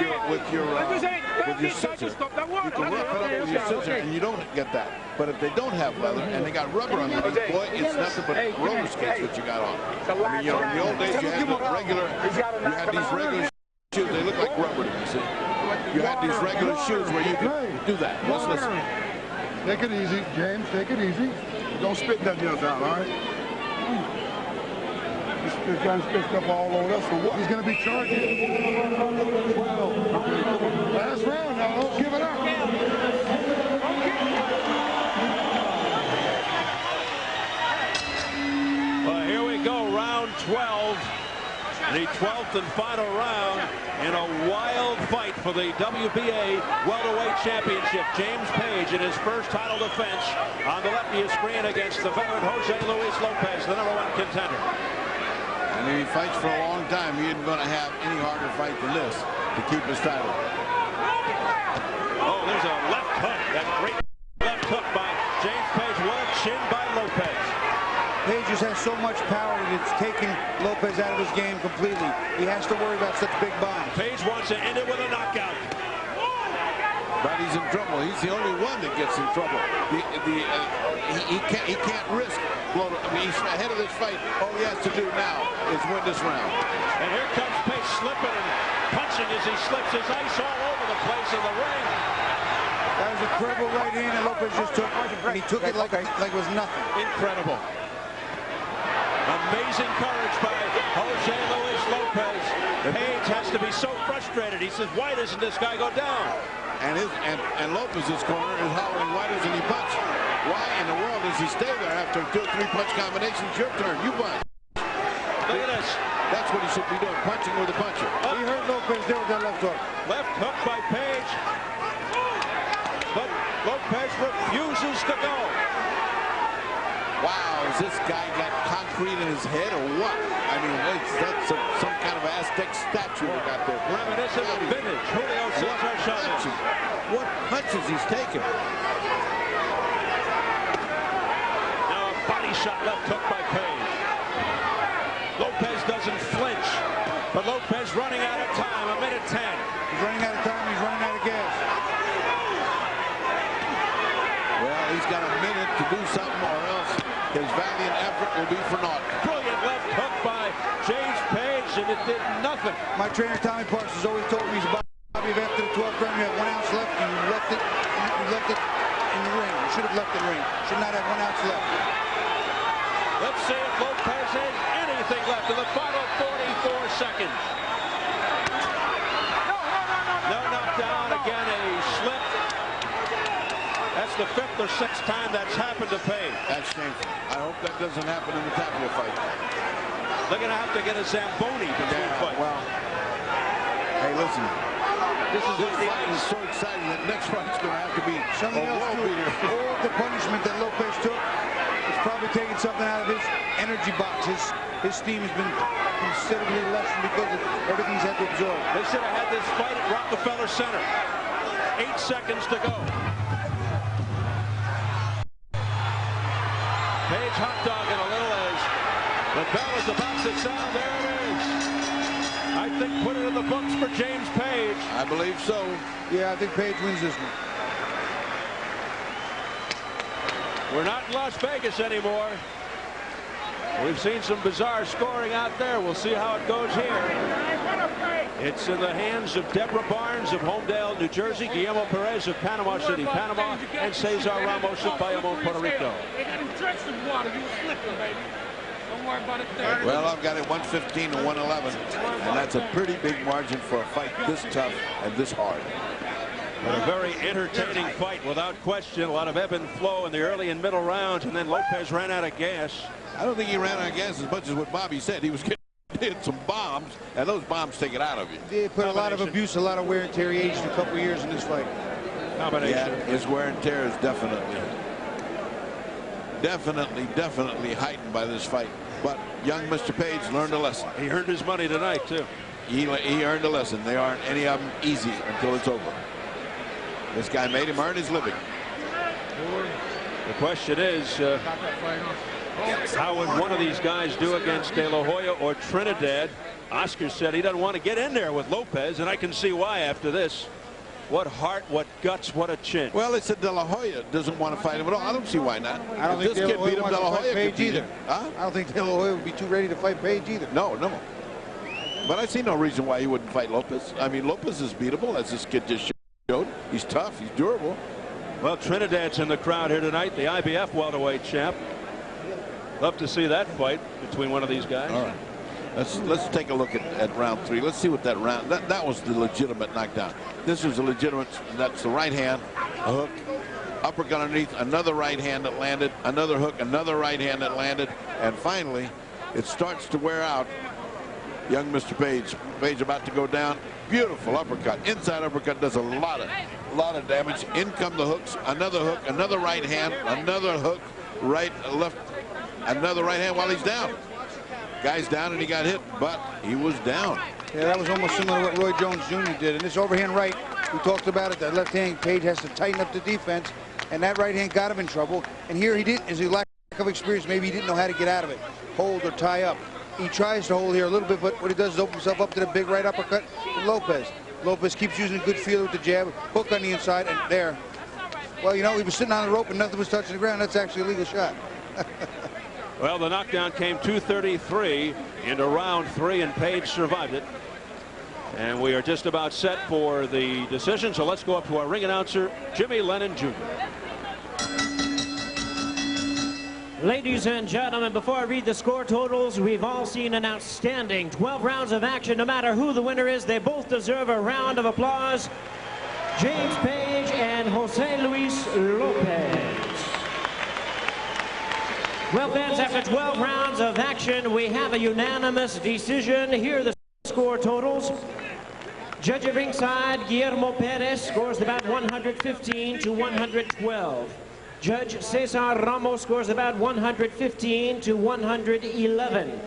Speaker 4: your scissor. You can rough it up with your scissor, and you don't get that. But if they don't have leather and they got rubber underneath, boy, it's nothing but roller skates what you got on. I mean, you know, in the old days you had these regular shoes. They look like rubber to me. See? You had these regular shoes where you could do that. Let's listen.
Speaker 10: Take it easy, James. Take it easy.
Speaker 6: Don't spit nothing else out, all right? This guy's spit up all over us for what?
Speaker 10: He's going to be charging. 12. Last round now. Don't give it up.
Speaker 3: Well, here we go. Round 12. The 12th and final round in a wild fight for the WBA welterweight championship. James Page in his first title defense on the left of your screen against the veteran Jose Luis Lopez, the #1 contender.
Speaker 4: And if he fights for a long time, he isn't going to have any harder fight than this to keep his title.
Speaker 3: Oh, there's a left hook. That great left hook by James Page. What a chin by Lopez.
Speaker 5: Page just has so much power that it's taken Lopez out of his game completely. He has to worry about such big bombs.
Speaker 3: Page wants to end it with a knockout.
Speaker 4: But he's in trouble. He's the only one that gets in trouble. He can't risk. I mean, he's ahead of this fight. All he has to do now is win this round.
Speaker 3: And here comes Page slipping and punching as he slips his ice all over the place in the ring.
Speaker 5: That was a incredible right hand, and Lopez just took it. And he took it like it was nothing.
Speaker 3: Incredible. Amazing courage by Jose Luis Lopez. Page has to be so frustrated. He says, why doesn't this guy go down?
Speaker 4: And Lopez's corner is hollering, why doesn't he punch? Why in the world does he stay there after 2 or 3 punch combinations. Your turn. You won.
Speaker 3: Look at this.
Speaker 4: That's what he should be doing, punching with a puncher.
Speaker 5: He hurt Lopez there with that left hook.
Speaker 3: Left hook by Page. But Lopez refuses to go.
Speaker 4: Wow, has this guy got concrete in his head or what? I mean, that's some kind of Aztec statue we got there.
Speaker 3: Reminiscent of vintage Julio Cesar Chavez.
Speaker 4: What punches he's taking.
Speaker 3: Now a body shot left hook by Page. Lopez doesn't flinch, but Lopez running out of time, 1:10.
Speaker 5: He's running out of time, he's running out of gas.
Speaker 4: Well, he's got a minute to do something or else his valiant effort will be for naught.
Speaker 3: Brilliant left hook by James Page, and it did nothing.
Speaker 5: My trainer, Tommy Parks, has always told me, he's about after the 12th round, you have 1 ounce left, and you left it in the ring. You should have left it in the ring. Should not have 1 ounce left.
Speaker 3: Let's see if Lopez has anything left in the final 44 seconds. No knockdown, again a slip. That's the 5th or 6th time that's happened to Page.
Speaker 4: That's shameful. I hope that doesn't happen in the Tapia fight.
Speaker 3: They're going to have to get a Zamboni between fights.
Speaker 4: Well, hey, listen.
Speaker 3: This
Speaker 4: fight is so exciting that next fight's going to have to be
Speaker 5: something
Speaker 4: a
Speaker 5: else
Speaker 4: world
Speaker 5: too.
Speaker 4: beater.
Speaker 5: All the punishment that Lopez took is probably taking something out of his energy box. His steam has been considerably lessened because of everything he's had to absorb.
Speaker 3: They should have had this fight at Rockefeller Center. 8 seconds to go. Page hot dogging a little as the bell is about to sound. There it is. I think put it in the books for James Page.
Speaker 4: I believe so.
Speaker 5: Yeah, I think Page wins this one.
Speaker 3: We're not in Las Vegas anymore. We've seen some bizarre scoring out there. We'll see how it goes here. It's in the hands of Deborah Barnes of Homedale, New Jersey, Guillermo Perez of Panama City, Panama, and Cesar Ramos of Bayamon, Puerto Rico.
Speaker 4: Well, I've got it 115 to 111, and that's a pretty big margin for a fight this tough and this hard.
Speaker 3: But a very entertaining fight, without question. A lot of ebb and flow in the early and middle rounds, and then Lopez ran out of gas.
Speaker 4: I don't think he ran out of gas as much as what Bobby said. He was getting hit some bombs, and those bombs take it out of you.
Speaker 5: They put a lot of abuse, a lot of wear and tear. He aged a couple of years in this fight.
Speaker 3: Combination.
Speaker 4: Yeah, his wear and tear is definitely heightened by this fight. But young Mr. Page learned a lesson.
Speaker 3: He earned his money tonight, too.
Speaker 4: He earned a lesson. They aren't any of them easy until it's over. This guy made him earn his living.
Speaker 3: The question is, how would one of these guys do against De La Hoya or Trinidad? Oscar said he doesn't want to get in there with Lopez, and I can see why after this. What heart, what guts, what a chin.
Speaker 4: Well, they said De La Hoya doesn't want to fight him at all. I don't see why not.
Speaker 5: I don't think
Speaker 4: this kid beat him. De La Hoya
Speaker 5: Page
Speaker 4: could beat
Speaker 5: either.
Speaker 4: him. Huh?
Speaker 5: I don't think De La Hoya would be too ready to fight Page either.
Speaker 4: No. But I see no reason why he wouldn't fight Lopez. I mean, Lopez is beatable, as this kid just showed. He's tough. He's durable.
Speaker 3: Well, Trinidad's in the crowd here tonight, the IBF welterweight champ. Love to see that fight between one of these guys.
Speaker 4: All right. Let's take a look at round 3. Let's see what that round. That was the legitimate knockdown. This was a legitimate. That's the right hand, a hook, uppercut underneath, another right hand that landed, another hook, another right hand that landed, and finally, it starts to wear out. Young Mr. Page. Page about to go down. Beautiful uppercut. Inside uppercut does a lot of damage. In come the hooks. Another hook. Another right hand. Another hook. Right, left. Another right hand while he's down. Guy's down and he got hit, but he was down.
Speaker 5: Yeah, that was almost similar to what Roy Jones Jr. did. And this overhand right, we talked about it. That left hand, Page has to tighten up the defense, and that right hand got him in trouble. And here he didn't. As a lack of experience, maybe he didn't know how to get out of it, hold or tie up. He tries to hold here a little bit, but what he does is open himself up to the big right uppercut from Lopez. Lopez keeps using a good feeler with the jab, hook on the inside, and there. Well, you know, he was sitting on the rope and nothing was touching the ground. That's actually a legal shot.
Speaker 3: Well, the knockdown came 2:33 into round 3, and Page survived it. And we are just about set for the decision, so let's go up to our ring announcer, Jimmy Lennon Jr.
Speaker 1: Ladies and gentlemen, before I read the score totals, we've all seen an outstanding 12 rounds of action. No matter who the winner is, they both deserve a round of applause. James Page and Jose Luis Lopez. Well, fans, after 12 rounds of action, we have a unanimous decision. Here are the score totals. Judge at ringside, Guillermo Perez, scores the bout 115 to 112. Judge Cesar Ramos scores the bout 115 to 111.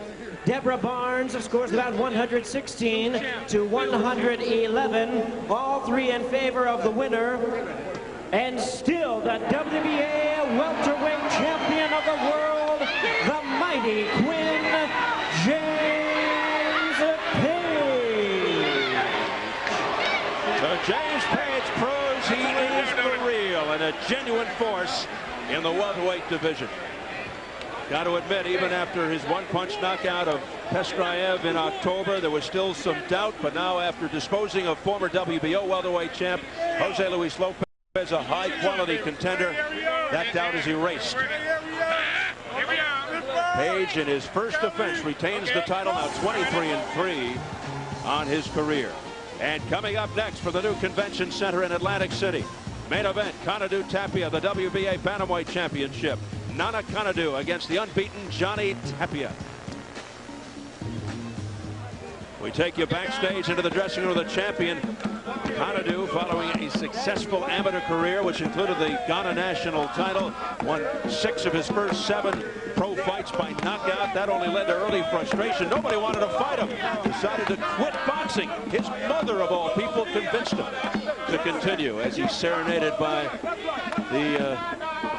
Speaker 1: Deborah Barnes scores about 116 to 111. All three in favor of the winner. And still the WBA welterweight champion of the world, the mighty Quinn James Page.
Speaker 3: So James Page proves he is the real and a genuine force in the welterweight division. Got to admit, even after his one-punch knockout of Peskraev in October, there was still some doubt. But now, after disposing of former WBO welterweight champ Jose Luis Lopez, a high-quality contender, that doubt is erased. Page, in his first defense, retains the title, now 23-3 on his career. And coming up next for the new convention center in Atlantic City, main event, Konadu Tapia, the WBA Bantamweight Championship. Nana Konadu against the unbeaten Johnny Tapia. We take you backstage into the dressing room of the champion. Konadu, following a successful amateur career, which included the Ghana national title, won 6 of his first 7 pro fights by knockout. That only led to early frustration. Nobody wanted to fight him. Decided to quit boxing. His mother, of all people, convinced him to continue as he's serenaded by the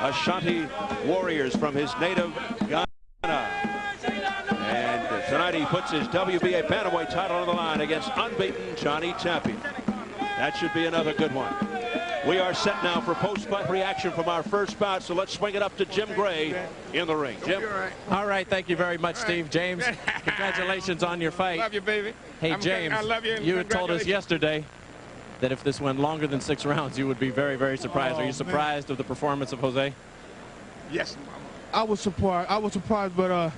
Speaker 3: Ashanti warriors from his native Ghana. And tonight he puts his WBA Bantamweight title on the line against unbeaten Johnny Tapia. That should be another good one. We are set now for post-fight reaction from our first bout, so let's swing it up to Jim Gray in the ring. Jim?
Speaker 11: All right, thank you very much, Steve. James, congratulations on your fight.
Speaker 8: Love you, baby.
Speaker 11: Hey, James,
Speaker 8: I love you.
Speaker 11: You had told us yesterday that if this went longer than 6 rounds, you would be very, very surprised. Are you surprised of the performance of Jose?
Speaker 10: Yes, I was surprised, but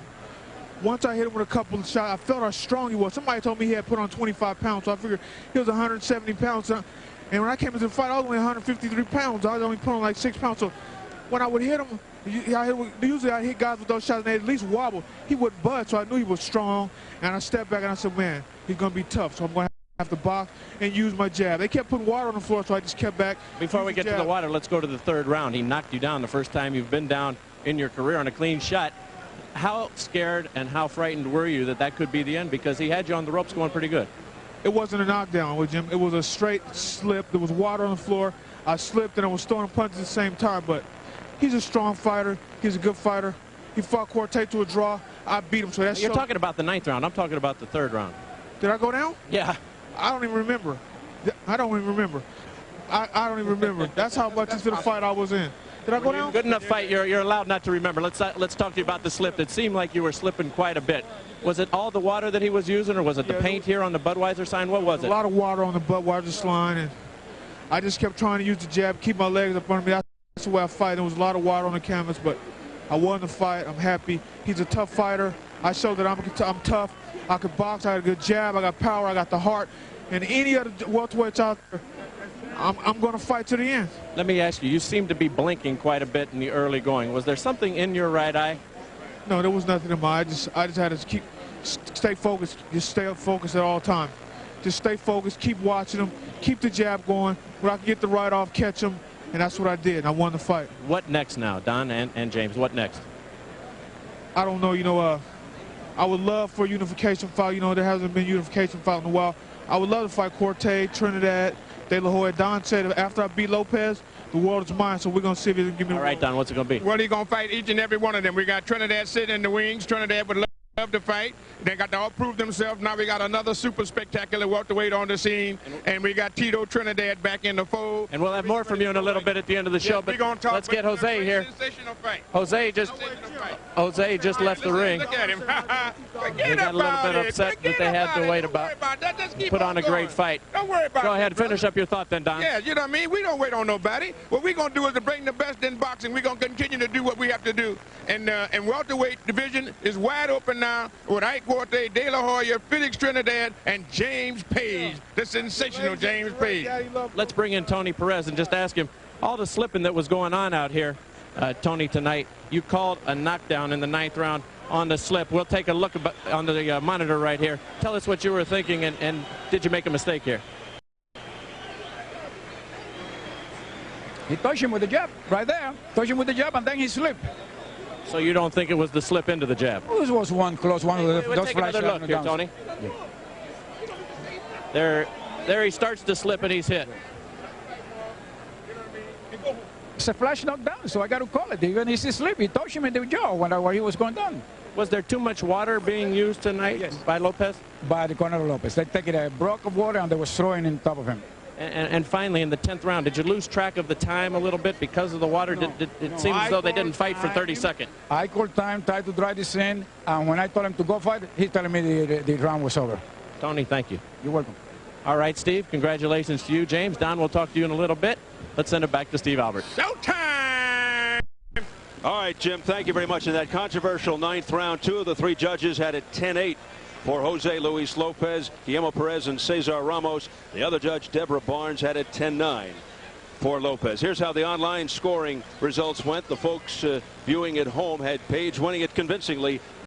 Speaker 10: once I hit him with a couple of shots, I felt how strong he was. Somebody told me he had put on 25 pounds, so I figured he was 170 pounds. And when I came into the fight, I was only 153 pounds. I was only putting on like 6 pounds. So when I would hit him, usually I hit guys with those shots and they at least wobble. He would budge, so I knew he was strong. And I stepped back and I said, man, he's going to be tough. So I'm going to have to box and use my jab. They kept putting water on the floor, so I just kept back.
Speaker 11: Before we get to the water, let's go to the 3rd round. He knocked you down the first time you've been down in your career on a clean shot. How scared and how frightened were you that that could be the end? Because he had you on the ropes going pretty good.
Speaker 10: It wasn't a knockdown with Jim. It was a straight slip. There was water on the floor. I slipped and I was throwing punches at the same time. But he's a strong fighter. He's a good fighter. He fought Corte to a draw. I beat him. So that's.
Speaker 11: You're talking about the 9th round. I'm talking about the 3rd round.
Speaker 10: Did I go down?
Speaker 11: Yeah.
Speaker 10: I don't even remember. I don't even remember. I don't even remember. That's how much into the fight I was in. Did I go down?
Speaker 11: Good enough fight. You're allowed not to remember. Let's talk to you about the slip. It seemed like you were slipping quite a bit. Was it all the water that he was using, or was it the paint here on the Budweiser sign? What was it?
Speaker 10: A lot of water on the Budweiser line, and I just kept trying to use the jab, keep my legs up under me. That's the way I fight. There was a lot of water on the canvas, but I won the fight. I'm happy. He's a tough fighter. I showed that I'm tough. I could box. I had a good jab. I got power. I got the heart. And any other welterweights out there, I'm going to fight to the end.
Speaker 11: Let me ask you, you seem to be blinking quite a bit in the early going. Was there something in your right eye?
Speaker 10: No, there was nothing in my eye. I just had to stay focused. Just stay focused at all times. Just stay focused, keep watching him, keep the jab going, where I can get the right off, catch him, and that's what I did, and I won the fight.
Speaker 11: What next now, Don and James? What next?
Speaker 10: I don't know. I would love for a unification fight. There hasn't been a unification fight in a while. I would love to fight Corte, Trinidad, De La Hoya. Don said after I beat Lopez, the world is mine, so we're going to see if he can give me.
Speaker 11: All right, Don, what's it going to be?
Speaker 8: Well, he's going to fight each and every one of them. We got Trinidad sitting in the wings. Trinidad would love to fight. They got to all prove themselves. Now we got another super spectacular welterweight on the scene, and we got Tito Trinidad back in the fold.
Speaker 11: And we'll have more from you in a little bit at the end of the show, but let's get Jose here. Jose just left the ring.
Speaker 8: Look at him.
Speaker 11: They got a little bit upset that they had to wait about. Put on a great fight.
Speaker 8: Don't worry about it.
Speaker 11: Go ahead and finish up your thought then, Don.
Speaker 8: Yeah, you know what I mean? We don't wait on nobody. What we're going to do is to bring the best in boxing. We're going to continue to do what we have to do. And welterweight division is wide open now with Ike Corte, De La Hoya, Felix Trinidad, and James Page, the sensational James Page.
Speaker 11: Let's bring in Tony Perez and just ask him, all the slipping that was going on out here, Tony, tonight. You called a knockdown in the 9th round on the slip. We'll take a look on the monitor right here. Tell us what you were thinking, and did you make a mistake here?
Speaker 2: He touched him with the jab right there. Touched him with the jab, and then he slipped.
Speaker 11: So you don't think it was the slip into the jab?
Speaker 2: This was one close one.
Speaker 11: We'll take another look here, Tony. Yeah. There he starts to slip, and he's hit.
Speaker 2: It's a flash knockdown, so I got to call it. Even if he slipped, he touched him in the jaw when he was going down.
Speaker 11: Was there too much water being used tonight by Lopez?
Speaker 2: By the corner of Lopez. They taking a block of water and they were throwing in top of him.
Speaker 11: And finally, in the 10th round, did you lose track of the time a little bit because of the water?
Speaker 2: No,
Speaker 11: it seems as though they didn't fight for 30 seconds.
Speaker 2: I called time, tried to drive this in, and when I told him to go fight, he's telling me the round was over.
Speaker 11: Tony, thank you.
Speaker 2: You're welcome.
Speaker 11: All right, Steve, congratulations to you. James, Don, we'll talk to you in a little bit. Let's send it back to Steve Albert.
Speaker 3: Showtime! All right, Jim, thank you very much. In that controversial 9th round, 2 of the 3 judges had it 10-8 for Jose Luis Lopez, Guillermo Perez, and Cesar Ramos. The other judge, Deborah Barnes, had it 10-9 for Lopez. Here's how the online scoring results went. The folks viewing at home had Page winning it convincingly,